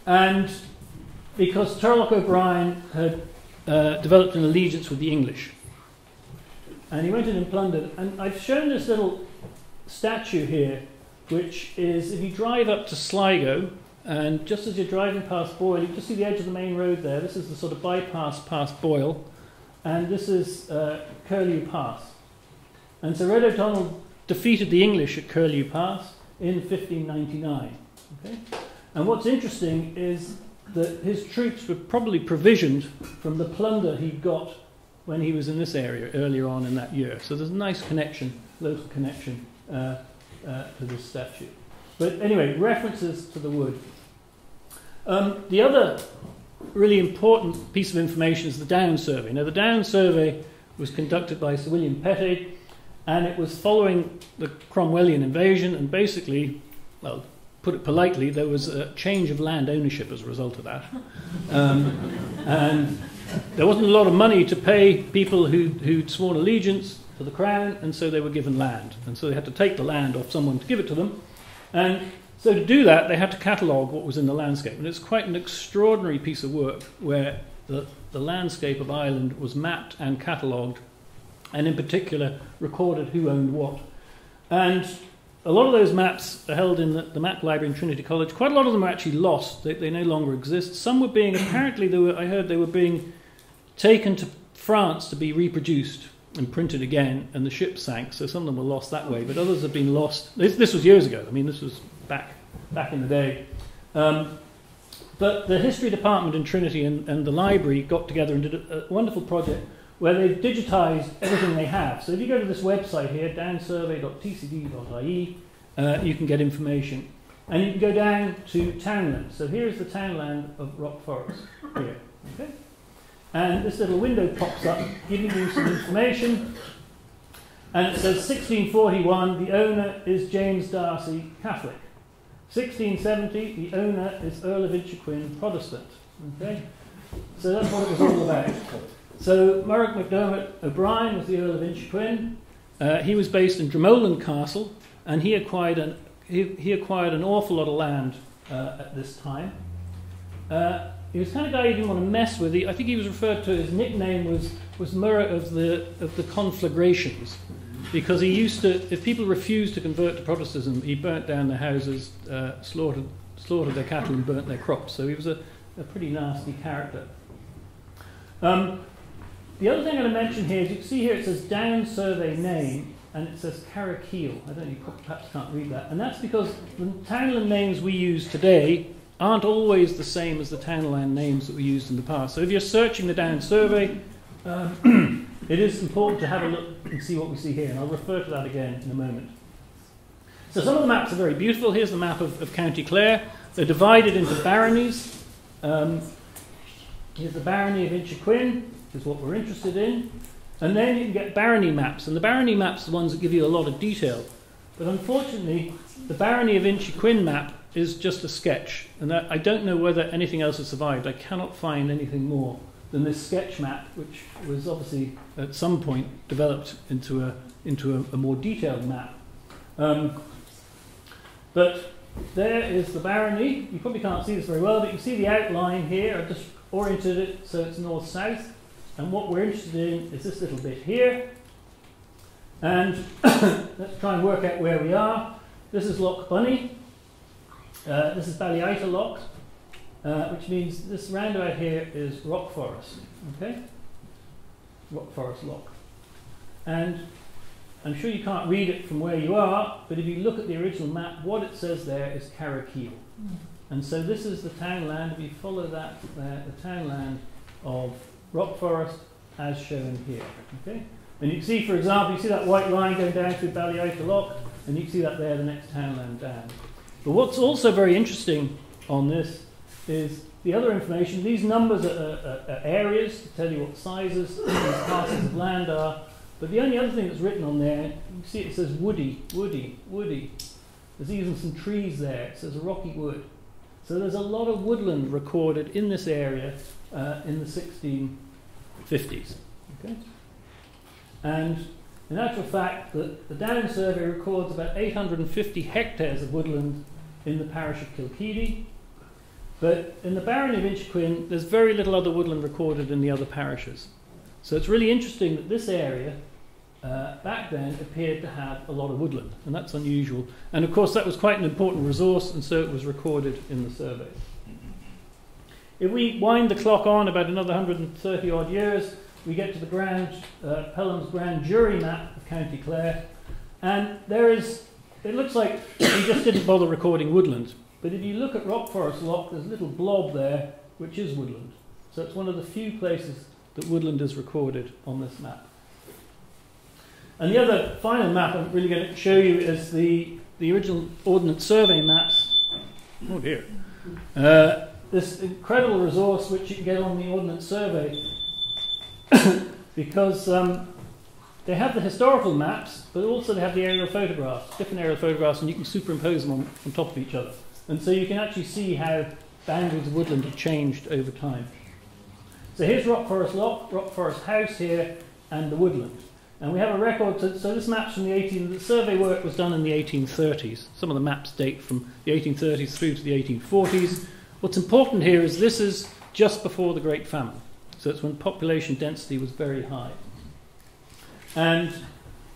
And because Turlough O'Brien had developed an allegiance with the English. And he went in and plundered. And I've shown this little statue here, which is, if you drive up to Sligo, and just as you're driving past Boyle, you can just see the edge of the main road there. This is the sort of bypass past Boyle. And this is Curlew Pass. And so Red O'Donnell defeated the English at Curlew Pass in 1599. Okay? And what's interesting is that his troops were probably provisioned from the plunder he got when he was in this area earlier on in that year. So there's a nice connection, local connection to this statue. But anyway, references to the wood. The other really important piece of information is the Down Survey. Now, the Down Survey was conducted by Sir William Petty, and it was following the Cromwellian invasion, and basically, well, put it politely, there was a change of land ownership as a result of that. And there wasn't a lot of money to pay people who'd sworn allegiance to the crown, and so they were given land. And so they had to take the land off someone to give it to them. And so to do that, they had to catalogue what was in the landscape. And it's quite an extraordinary piece of work where the landscape of Ireland was mapped and catalogued, and in particular recorded who owned what. And a lot of those maps are held in the map library in Trinity College. Quite a lot of them are actually lost. They no longer exist. Some were being, apparently I heard they were being taken to France to be reproduced and printed again, and the ship sank, so some of them were lost that way, but others have been lost. This was years ago. I mean, this was back in the day. But the history department in Trinity and the library got together and did a wonderful project where they've digitised everything they have. So if you go to this website here, downsurvey.tcd.ie, you can get information. And you can go down to townland. So here's the townland of Rock Forest here. Okay? And this little window pops up, giving you some information. And it says 1641, the owner is James Darcy, Catholic. 1670, the owner is Earl of Inchiquin, Protestant. Okay? So that's what it was all about. So Murroch MacDermot O'Brien was the Earl of Inchiquin. He was based in Dromoland Castle, and he acquired an awful lot of land at this time. He was the kind of guy you didn't want to mess with. I think he was referred to, his nickname was Murroch of the conflagrations, because he used to, if people refused to convert to Protestantism, he burnt down their houses, slaughtered their cattle and burnt their crops. So he was a pretty nasty character. The other thing I'm going to mention here is, you can see here it says Down Survey name, and it says Carrickeel. I don't know, you perhaps can't read that. And that's because the townland names we use today aren't always the same as the townland names that we used in the past. So if you're searching the Down Survey, it is important to have a look and see what we see here, and I'll refer to that again in a moment. So some of the maps are very beautiful. Here's the map of County Clare. They're divided into baronies. Here's the barony of Inchiquin, which is what we're interested in. And then you can get barony maps, and the barony maps are the ones that give you a lot of detail. But unfortunately, the barony of Inchiquin map is just a sketch, and I don't know whether anything else has survived. I cannot find anything more than this sketch map, which was obviously at some point developed into a more detailed map. But there is the barony. You probably can't see this very well, but you can see the outline here. I've just oriented it so it's north-south. And what we're interested in is this little bit here. And let's try and work out where we are. This is Loch Bunny. This is Ballyita Loch, which means this roundabout here is rock forest. Okay? Rock forest loch. And I'm sure you can't read it from where you are, but if you look at the original map, what it says there is Carey. And so this is the townland. If you follow that there, the townland of rock forest as shown here. Okay? And you can see, for example, you see that white line going down through Ballyita Loch, and you can see that there, the next townland down. But what's also very interesting on this is the other information. These numbers are areas to tell you what sizes these parcels of land are. But the only other thing that's written on there, you can see it says woody, woody, woody. There's even some trees there. It says a rocky wood. So there's a lot of woodland recorded in this area in the 1650s. Okay? And in actual fact, the Down Survey records about 850 hectares of woodland in the parish of Kilkeedy. But in the barony of Inchiquin, there's very little other woodland recorded in the other parishes. So it's really interesting that this area back then appeared to have a lot of woodland, and that's unusual. And of course that was quite an important resource, and so it was recorded in the survey. If we wind the clock on about another 130 odd years, we get to the Pelham's Grand Jury map of County Clare, and there is, it looks like he just didn't bother recording woodland. But if you look at Rock Forest Loch, there's a little blob there, which is woodland. So it's one of the few places that woodland is recorded on this map. And the other final map I'm really going to show you is the original Ordnance Survey maps. Oh dear. This incredible resource which you can get on the Ordnance Survey because they have the historical maps, but also they have the aerial photographs, different aerial photographs, and you can superimpose them on top of each other. And so you can actually see how boundaries of woodland have changed over time. So here's Rock Forest Loch, Rock Forest House here, and the woodland. And we have a record, so this map's from the survey work was done in the 1830s. Some of the maps date from the 1830s through to the 1840s. What's important here is this is just before the Great Famine. So it's when population density was very high. And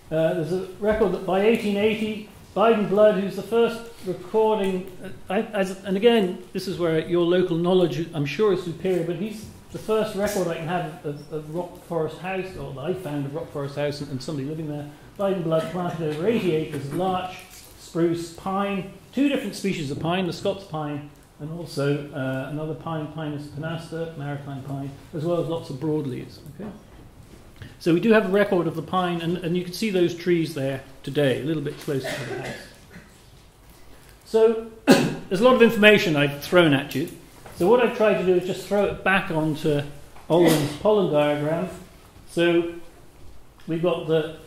there's a record that by 1880, Biden Blood, who's the first recording, and again, this is where your local knowledge, I'm sure, is superior, but he's the first record I can have of Rock Forest House, or that I found of Rock Forest House and somebody living there. Biden Blood planted over 80 acres of larch, spruce, pine, two different species of pine, the Scots pine, and also another pine, Pinus pinasta, maritime pine, as well as lots of broadleaves. Okay? So we do have a record of the pine, and you can see those trees there today, a little bit closer to the house. So there's a lot of information I've thrown at you. So what I've tried to do is just throw it back onto Olwen's pollen diagram. So we've got the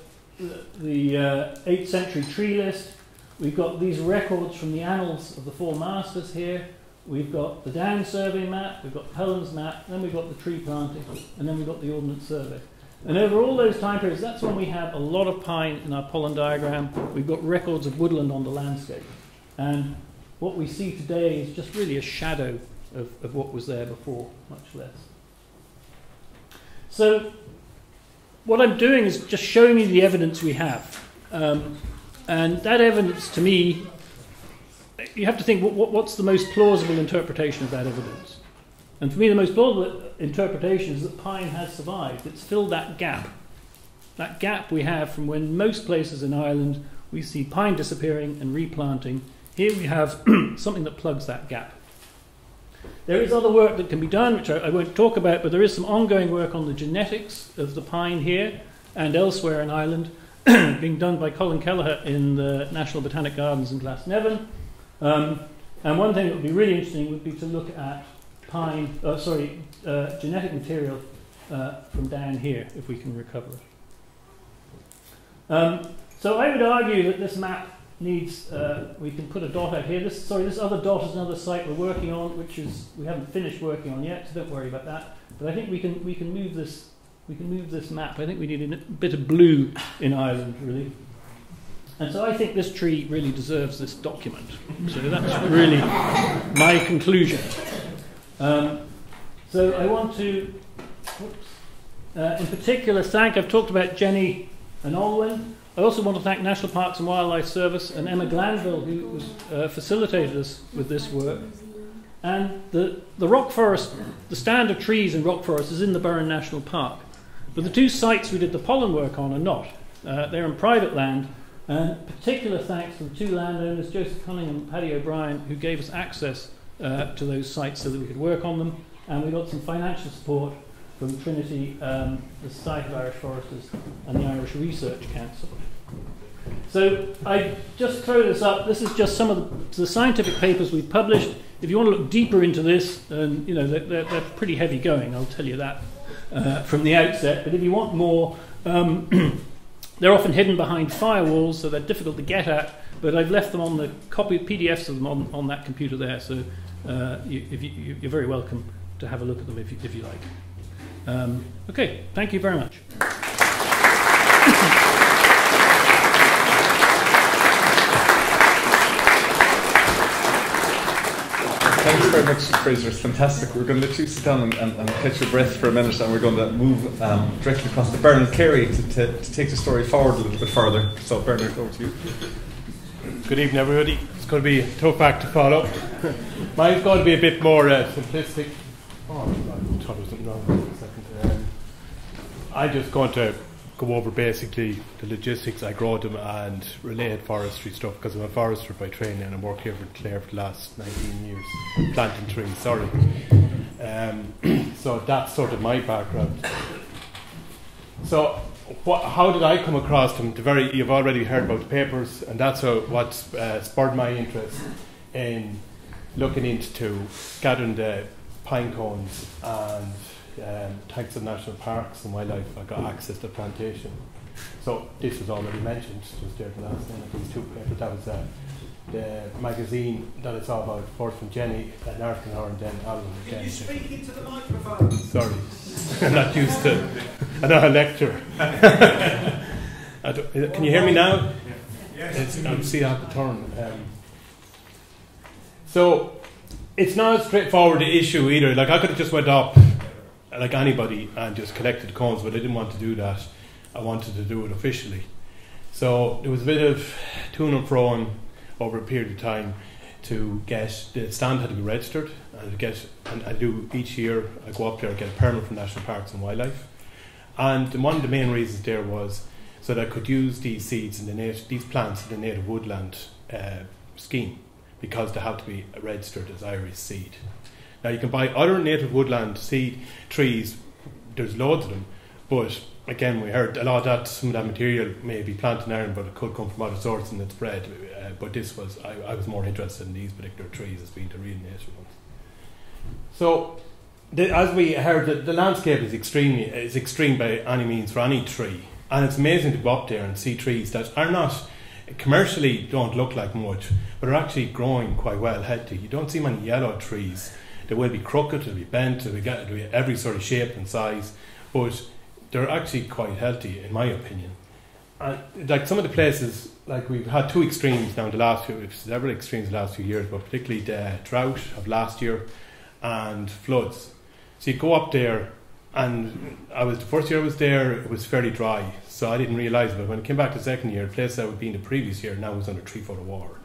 8th century tree list. We've got these records from the annals of the Four Masters here. We've got the Down Survey map. We've got Pelham's map. Then we've got the tree planting. And then we've got the Ordnance Survey. And over all those time periods, that's when we have a lot of pine in our pollen diagram. We've got records of woodland on the landscape. And what we see today is just really a shadow of what was there before, much less. So what I'm doing is just showing you the evidence we have. And that evidence, to me, you have to think, what's the most plausible interpretation of that evidence? And for me, the most plausible interpretation is that pine has survived. It's filled that gap. That gap we have from when most places in Ireland we see pine disappearing and replanting. Here we have something that plugs that gap. There is other work that can be done, which I won't talk about, but there is some ongoing work on the genetics of the pine here and elsewhere in Ireland, being done by Colin Kelleher in the National Botanic Gardens in Glasnevin. And one thing that would be really interesting would be to look at genetic material from down here, if we can recover it. So I would argue that this map needs, we can put a dot out here. This other dot is another site we're working on, which is we haven't finished working on yet, so don't worry about that. But I think we can move this. We can move this map. I think we need a bit of blue in Ireland, really. And so I think this tree really deserves this document. So that's really my conclusion. So I want to, in particular, I've talked about Jenny and Olwen. I also want to thank National Parks and Wildlife Service and Emma Glanville, who facilitated us with this work. And the rock forest, the stand of trees in rock forest is in the Burren National Park. But the two sites we did the pollen work on are not. They're on private land. And particular thanks to the two landowners, Joseph Cunningham and Paddy O'Brien, who gave us access to those sites so that we could work on them. And we got some financial support from Trinity, the Society of Irish Foresters, and the Irish Research Council. So I just throw this up. This is just some of the scientific papers we've published. If you want to look deeper into this, and you know they're pretty heavy going, I'll tell you that from the outset. But if you want more, they're often hidden behind firewalls, so they're difficult to get at. But I've left them on the copy PDFs of them on that computer there. So you're very welcome to have a look at them if you like. Okay, thank you very much. Thanks very much, Fraser. It's fantastic. We're going to let you sit down and catch your breath for a minute, and we're going to move directly across to Burren and Carey to take the story forward a little bit further. So, Bernard, over to you. Good evening, everybody. It's going to be a tough act to follow. Mine's going to be a bit more simplistic. Oh, I thought it was something wrong for a second. I'm just going to go over basically the logistics. I grow them and relate forestry stuff because I'm a forester by training and I work here for Clare for the last 19 years planting trees. So that's sort of my background. So how did I come across them? You've already heard about the papers, and that's what spurred my interest in looking into gathering the pine cones and thanks to national parks and wildlife, I got access to plantation. So this was already mentioned just there the last night. These two papers. That was the magazine that I saw about first from Jenny, an article in her, and then Alan again. Can you speak into the microphone? Sorry, I'm not used to. I know a lecture. Can you hear me now? Yes. I'll see I have to turn. So it's not a straightforward issue either. Like I could have just went up like anybody and just collected cones, but I didn't want to do that. I wanted to do it officially. So there was a bit of to and fro over a period of time to get the stand had to be registered and I do each year. I go up there and get a permit from National Parks and Wildlife. And one of the main reasons there was so that I could use these seeds in these plants in the native woodland scheme, because they have to be registered as Irish seed. Now you can buy other native woodland seed trees, there's loads of them, but again we heard a lot of some of that material may be planted in Ireland, but it could come from other sources and it's bred. But this was, I was more interested in these particular trees as being the real native ones. So as we heard, the landscape is extreme by any means for any tree, and it's amazing to go up there and see trees that are not commercially don't look like much, but are actually growing quite well healthy. You don't see many yellow trees. They will be crooked, they'll be bent, they'll be every sort of shape and size, but they're actually quite healthy in my opinion. And like some of the places, like we've had two extremes now in the last several extremes in the last few years, but particularly the drought of last year and floods. So you go up there, and the first year I was there, it was fairly dry, so I didn't realise it, but when I came back the second year, the place that would be in the previous year now was under 3 foot of water.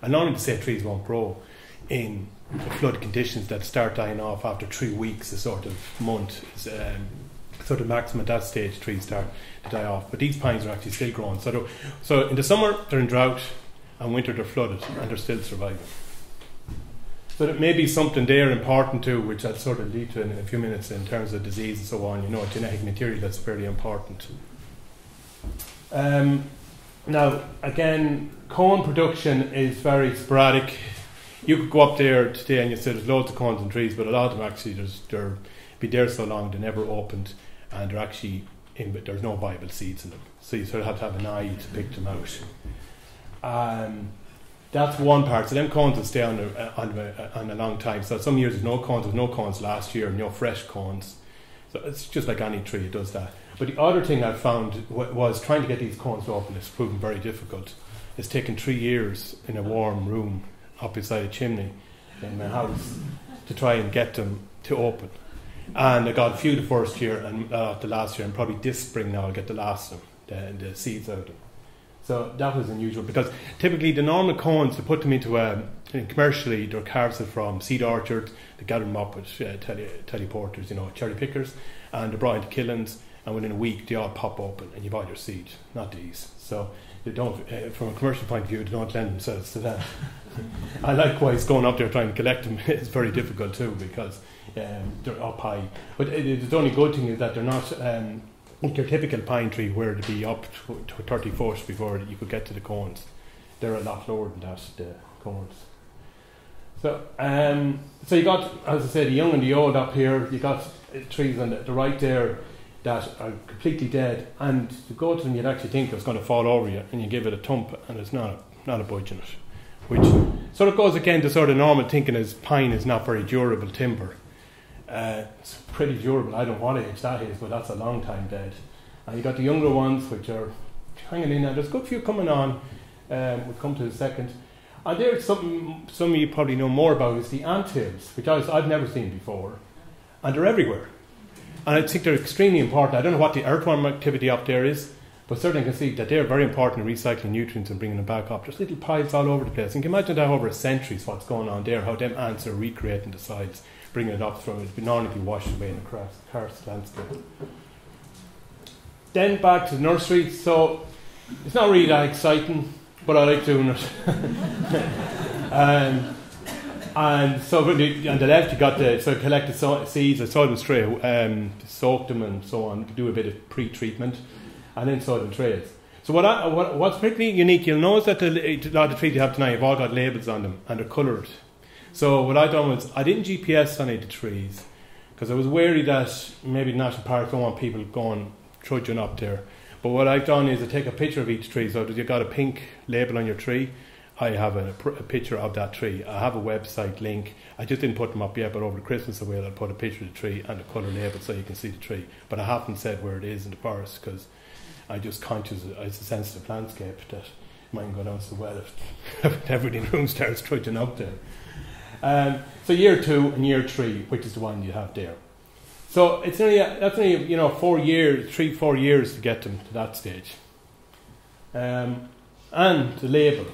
And not only to say trees won't grow in flood conditions that start dying off after 3 weeks, a sort of month, sort of maximum at that stage trees start to die off, but these pines are actually still growing. So in the summer they're in drought, and winter they're flooded, and they're still surviving. So there may be something there important too, which I'll sort of lead to in a few minutes in terms of disease and so on. You know, genetic material that's fairly important. Now, again, cone production is very sporadic. You could go up there today and you say there's loads of cones and trees, but a lot of them actually they're be there so long they never opened, and they're actually there's no viable seeds in them. So you sort of have to have an eye to pick them out. That's one part. So them cones will stay on a long time. So some years there's no cones last year, no fresh cones. So it's just like any tree, it does that. But the other thing I found was trying to get these cones to open. It's proven very difficult. It's taken 3 years in a warm room up beside a chimney in my house to try and get them to open. And I got a few the first year and the last year, and probably this spring now I'll get the last of them, the seeds out of them. So that was unusual, because typically the normal cones, to put them into commercially, they're harvested from seed orchards. They gather them up with teleporters, cherry pickers, and they're brought into killings, and within a week they all pop open and you buy their seed, not these. So they don't, from a commercial point of view, they don't lend themselves to that. And likewise, going up there trying to collect them is very difficult too, because they're up high. But the only good thing is that they're not like your typical pine tree, where it'd be up to 30 foot before you could get to the cones. They're a lot lower than that, the cones. So you got, as I said, the young and the old up here. You got trees on the right there that are completely dead, and to go to them, you'd actually think it's going to fall over you, and you give it a thump, and it's not a budge in it. Which sort of goes again to sort of normal thinking as pine is not very durable timber. It's pretty durable. I don't know what age that is, but that's a long time dead. And you got the younger ones which are hanging in there. There's a good few coming on. We'll come to the second. And there's something some of you probably know more about, is the anthills, which I've never seen before. And they're everywhere. And I think they're extremely important. I don't know what the earthworm activity up there is, but certainly can see that they're very important in recycling nutrients and bringing them back up. There's little piles all over the place. And you can imagine that over centuries, what's going on there, how them ants are recreating the sides, bringing it up from it. It'd normally be washed away in the karst landscape. Then back to the nursery. So it's not really that exciting, but I like doing it. And so on the left you got collected seeds. I sowed them straight, soaked them and so on, do a bit of pre-treatment, and then sowed them trays. So what's particularly unique, you'll notice that a lot of the trees you have tonight have all got labels on them and they're coloured. So what I done was I didn't GPS any of the trees, because I was wary that maybe the national parks don't want people going trudging up there. But what I've done is I take a picture of each tree. So you've got a pink label on your tree, I have a picture of that tree. I have a website link. I just didn't put them up yet, but over the Christmas I'll put a picture of the tree and a colour label so you can see the tree. But I haven't said where it is in the forest, because I'm just conscious it's a sensitive landscape that mightn't go down so well if everybody in the room starts trudging up there. So year 2 and year 3, which is the one you have there. So that's only 4 years, 3-4 years to get them to that stage. And the label.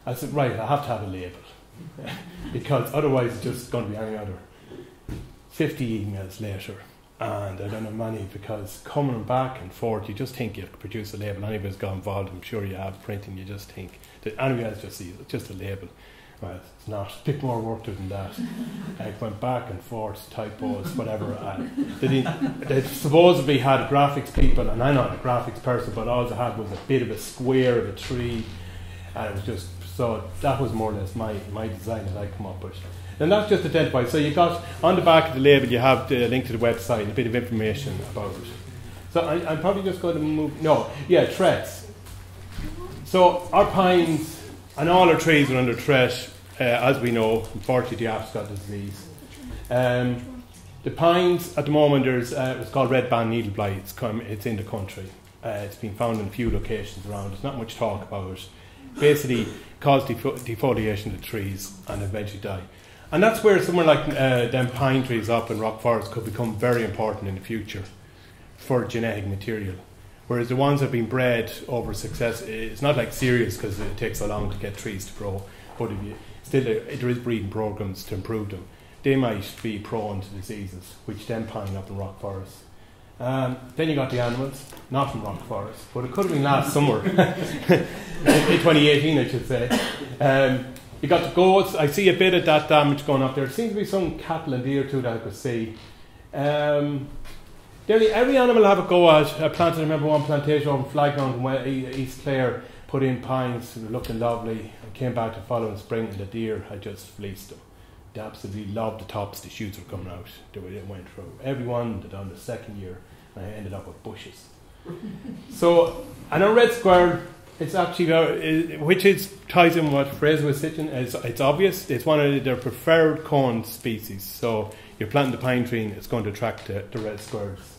I said, right, I have to have a label, because otherwise it's just going to be any other. 50 emails later, and I don't know many, because coming back and forth, you just think you have to produce a label. Anybody's got involved, I'm sure you have printing, you just think that anybody else just sees it's just a label. Well, it's not. A bit more work to than that. I went back and forth, typos, whatever. They supposedly had graphics people, and I'm not a graphics person, but all I had was a bit of a square of a tree, and it was just, so that was more or less my design that I come up with. And that's just identified. So you got, on the back of the label, you have the link to the website and a bit of information about it. So I'm probably just going to move, threats. So our pines and all our trees are under threat, as we know. Unfortunately, the apricot disease. The pines at the moment, it's called red band needle blight. It's in the country. It's been found in a few locations around. There's not much talk about it. Basically, cause defoliation of the trees and eventually die. And that's where somewhere like them pine trees up in rock forests could become very important in the future for genetic material. Whereas the ones that have been bred over success, it's not like cereals because it takes so long to get trees to grow. But there is breeding programs to improve them. They might be prone to diseases, which then pine up in rock forests. Then you got the animals, not from rock forests, but it could have been last summer, in 2018 I should say. You got the goats. I see a bit of that damage going up there. There seems to be some cattle and deer too that I could see. Nearly every animal have a go at. I remember one plantation over in Flagground in East Clare, put in pines, they were looking lovely. I came back the following spring and the deer had just fleeced them. They absolutely loved the tops, the shoots were coming out. They went through everyone on the second year, and I ended up with bushes. So, and a red squirrel, It's actually which is ties in what Fraser was saying. It's obvious. It's one of their preferred cone species. So you're planting the pine tree, and it's going to attract the red squirrels.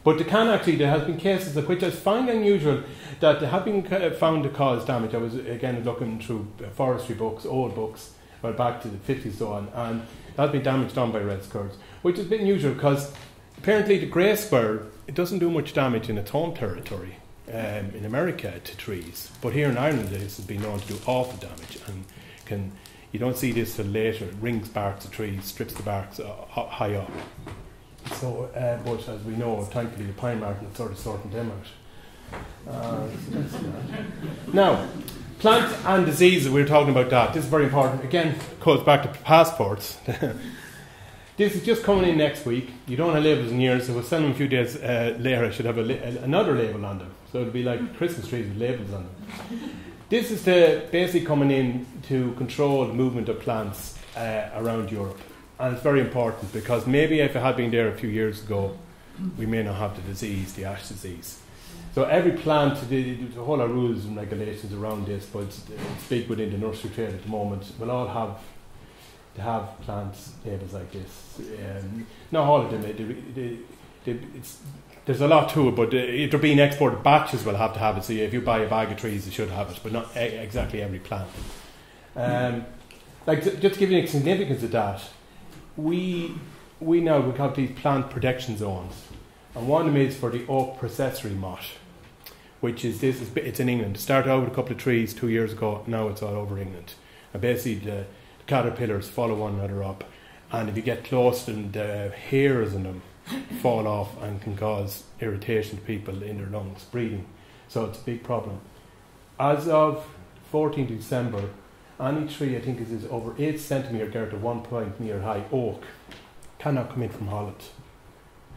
But there has been cases of which I find unusual that they have been found to cause damage. I was again looking through forestry books, old books, well back to the 50s so on, and that's been damage done by red squirrels, which is a bit unusual because apparently the grey squirrel, it doesn't do much damage in its home territory in America to trees, but here in Ireland this has been known to do awful damage, and you don't see this till later. It rings barks of trees, strips the barks high up. So, but as we know, thankfully the pine marten is sort of sorting them out. Now, plants and diseases, we were talking about that. This is very important. Again, goes back to passports. This is just coming in next week. You don't have labels in years, so we'll send them a few days later. I should have another label on them. So it'll be like Christmas trees with labels on them. This is basically coming in to control the movement of plants around Europe. And it's very important because maybe if it had been there a few years ago, we may not have the disease, the ash disease. So every plant, there's a whole lot of rules and regulations around this, but it's big within the nursery trade at the moment. We'll all have plants labels like this. Not all of them. There's a lot to it, but if they're being exported, batches will have to have it. So if you buy a bag of trees, you should have it, but not exactly every plant. Just to give you a significance of that, we have these plant protection zones, and one of them is for the oak processory moth, which is it's in England. It started out with a couple of trees 2 years ago. Now it's all over England, and basically the caterpillars follow one another up, and if you get close, then the hairs in them fall off and can cause irritation to people in their lungs, breathing. So it's a big problem. As of 14th December, any tree I think is over 8 centimetre girth to 1 metre high oak cannot come in from Holland.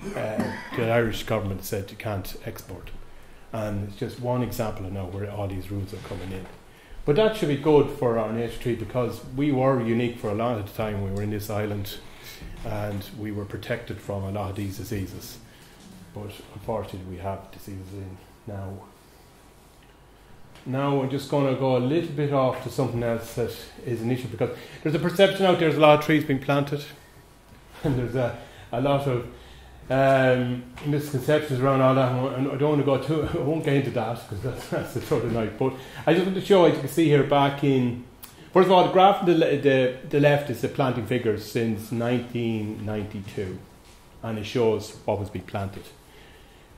The Irish government said you can't export, and it's just one example of now where all these rules are coming in. But that should be good for our nature tree because we were unique for a lot of the time. We were in this island and we were protected from a lot of these diseases. But unfortunately we have diseases in now. Now I'm just going to go a little bit off to something else that is an issue because there's a perception out there there's a lot of trees being planted and there's a lot of misconceptions around all that, and I don't want to I won't get into that because that's the sort of night. But I just want to show, as you can see here, back in, first of all, the graph on the left is the planting figures since 1992, and it shows what was being planted.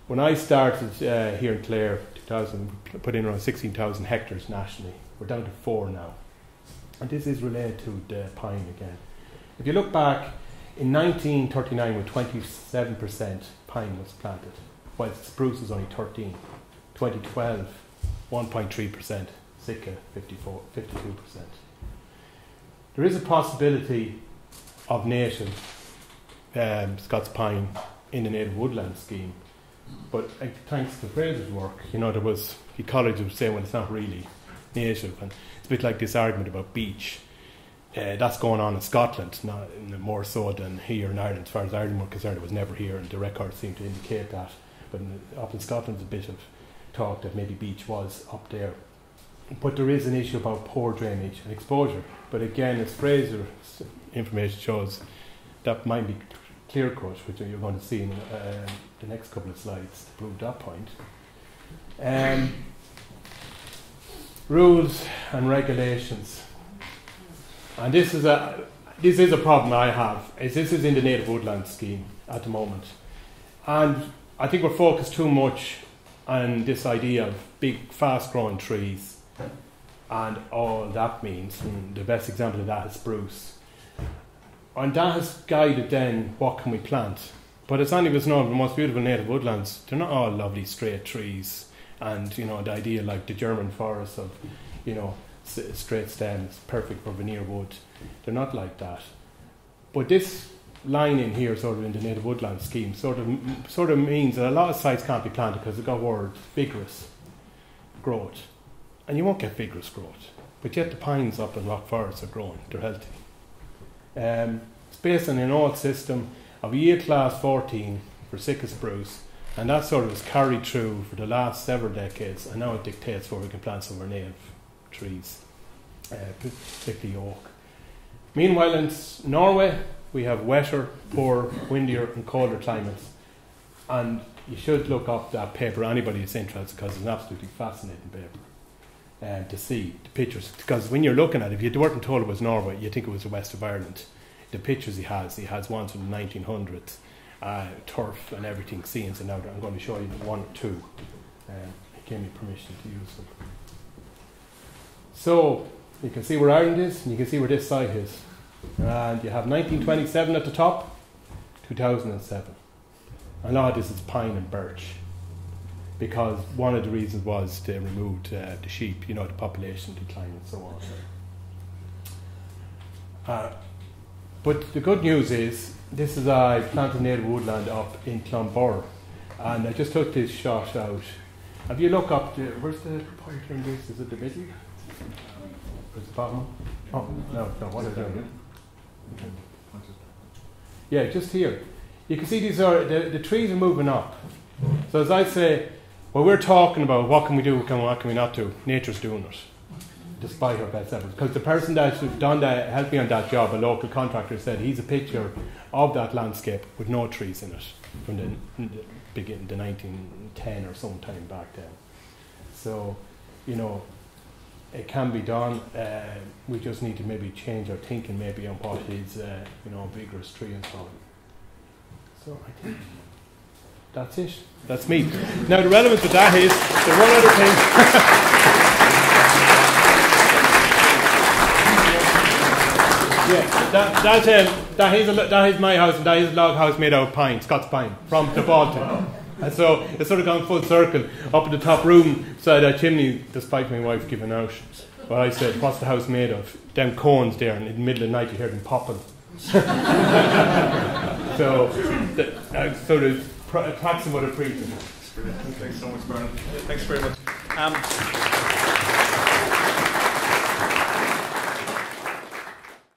When I started here in Clare, 2000, we put in around 16,000 hectares nationally. We're down to 4 now, and this is related to the pine again. If you look back, in 1939, with 27% pine was planted, while spruce was only 13%. 2012, 1.3%, Sitka 52%. There is a possibility of native Scots pine in the native woodland scheme, but thanks to Fraser's work, there was ecologists were saying, well, it's not really native, and it's a bit like this argument about beech. That's going on in Scotland, not more so than here in Ireland. As far as Ireland were concerned, it was never here, and the records seem to indicate that. But up in Scotland, there's a bit of talk that maybe beech was up there. But there is an issue about poor drainage and exposure. But again, as Fraser's information shows, that might be clear cut, which you're going to see in the next couple of slides to prove that point. Rules and regulations. And this is a problem I have. This is in the native woodland scheme at the moment, and I think we're focused too much on this idea of big, fast-growing trees, and all that means. And the best example of that is spruce, and that has guided then what can we plant. But as any of us know, the most beautiful native woodlands, they're not all lovely straight trees, and the idea like the German forests of straight stems, perfect for veneer wood. They're not like that. But this line in here, sort of in the native woodland scheme, sort of means that a lot of sites can't be planted because they've got word vigorous growth, and you won't get vigorous growth. But yet the pines up in rock forests are growing; they're healthy. It's based on an old system of yield class 14 for Sitka spruce And that sort of was carried through for the last several decades, and now it dictates where we can plant some of our native trees, particularly oak. Meanwhile, in Norway, we have wetter, poorer, windier and colder climates. And you should look up that paper, anybody that's interested, because it's an absolutely fascinating paper to see the pictures. Because when you're looking at it, if you weren't told it was Norway, you think it was the west of Ireland. The pictures he has ones from the 1900s, turf and everything, scenes, and now I'm going to show you one or two. He gave me permission to use them. So, you can see where Ireland is, and you can see where this site is. And you have 1927 at the top, 2007. A lot of this is pine and birch, because one of the reasons was they removed the sheep, the population decline and so on. But the good news is, this is a planted native woodland up in Clonburr, and I just took this shot out. If you look up, where's the pointer in this? Is it the middle? Where's the bottom? Oh, no, what is that? Yeah, just here. You can see these are, the trees are moving up. So as I say, well, we're talking about what can we do, what can we not do. Nature's doing it, despite our best efforts. Because the person that's done that, helped me on that job, a local contractor, said he's a picture of that landscape with no trees in it from the beginning, the 1910 or some time back then. So, it can be done. We just need to maybe change our thinking maybe on what is, vigorous tree and so on. So I think that's it. That's me. Now the relevance of that is the one other thing. That is my house, and that is a log house made out of pine, Scots pine, from the Baltic. And so it's sort of gone full circle. Up in the top room, beside that chimney, despite my wife giving out, well, I said, "What's the house made of?" Them cones there, and in the middle of the night you hear them popping. So the approximate appreciation. Thanks so much, Burren. Thanks very much.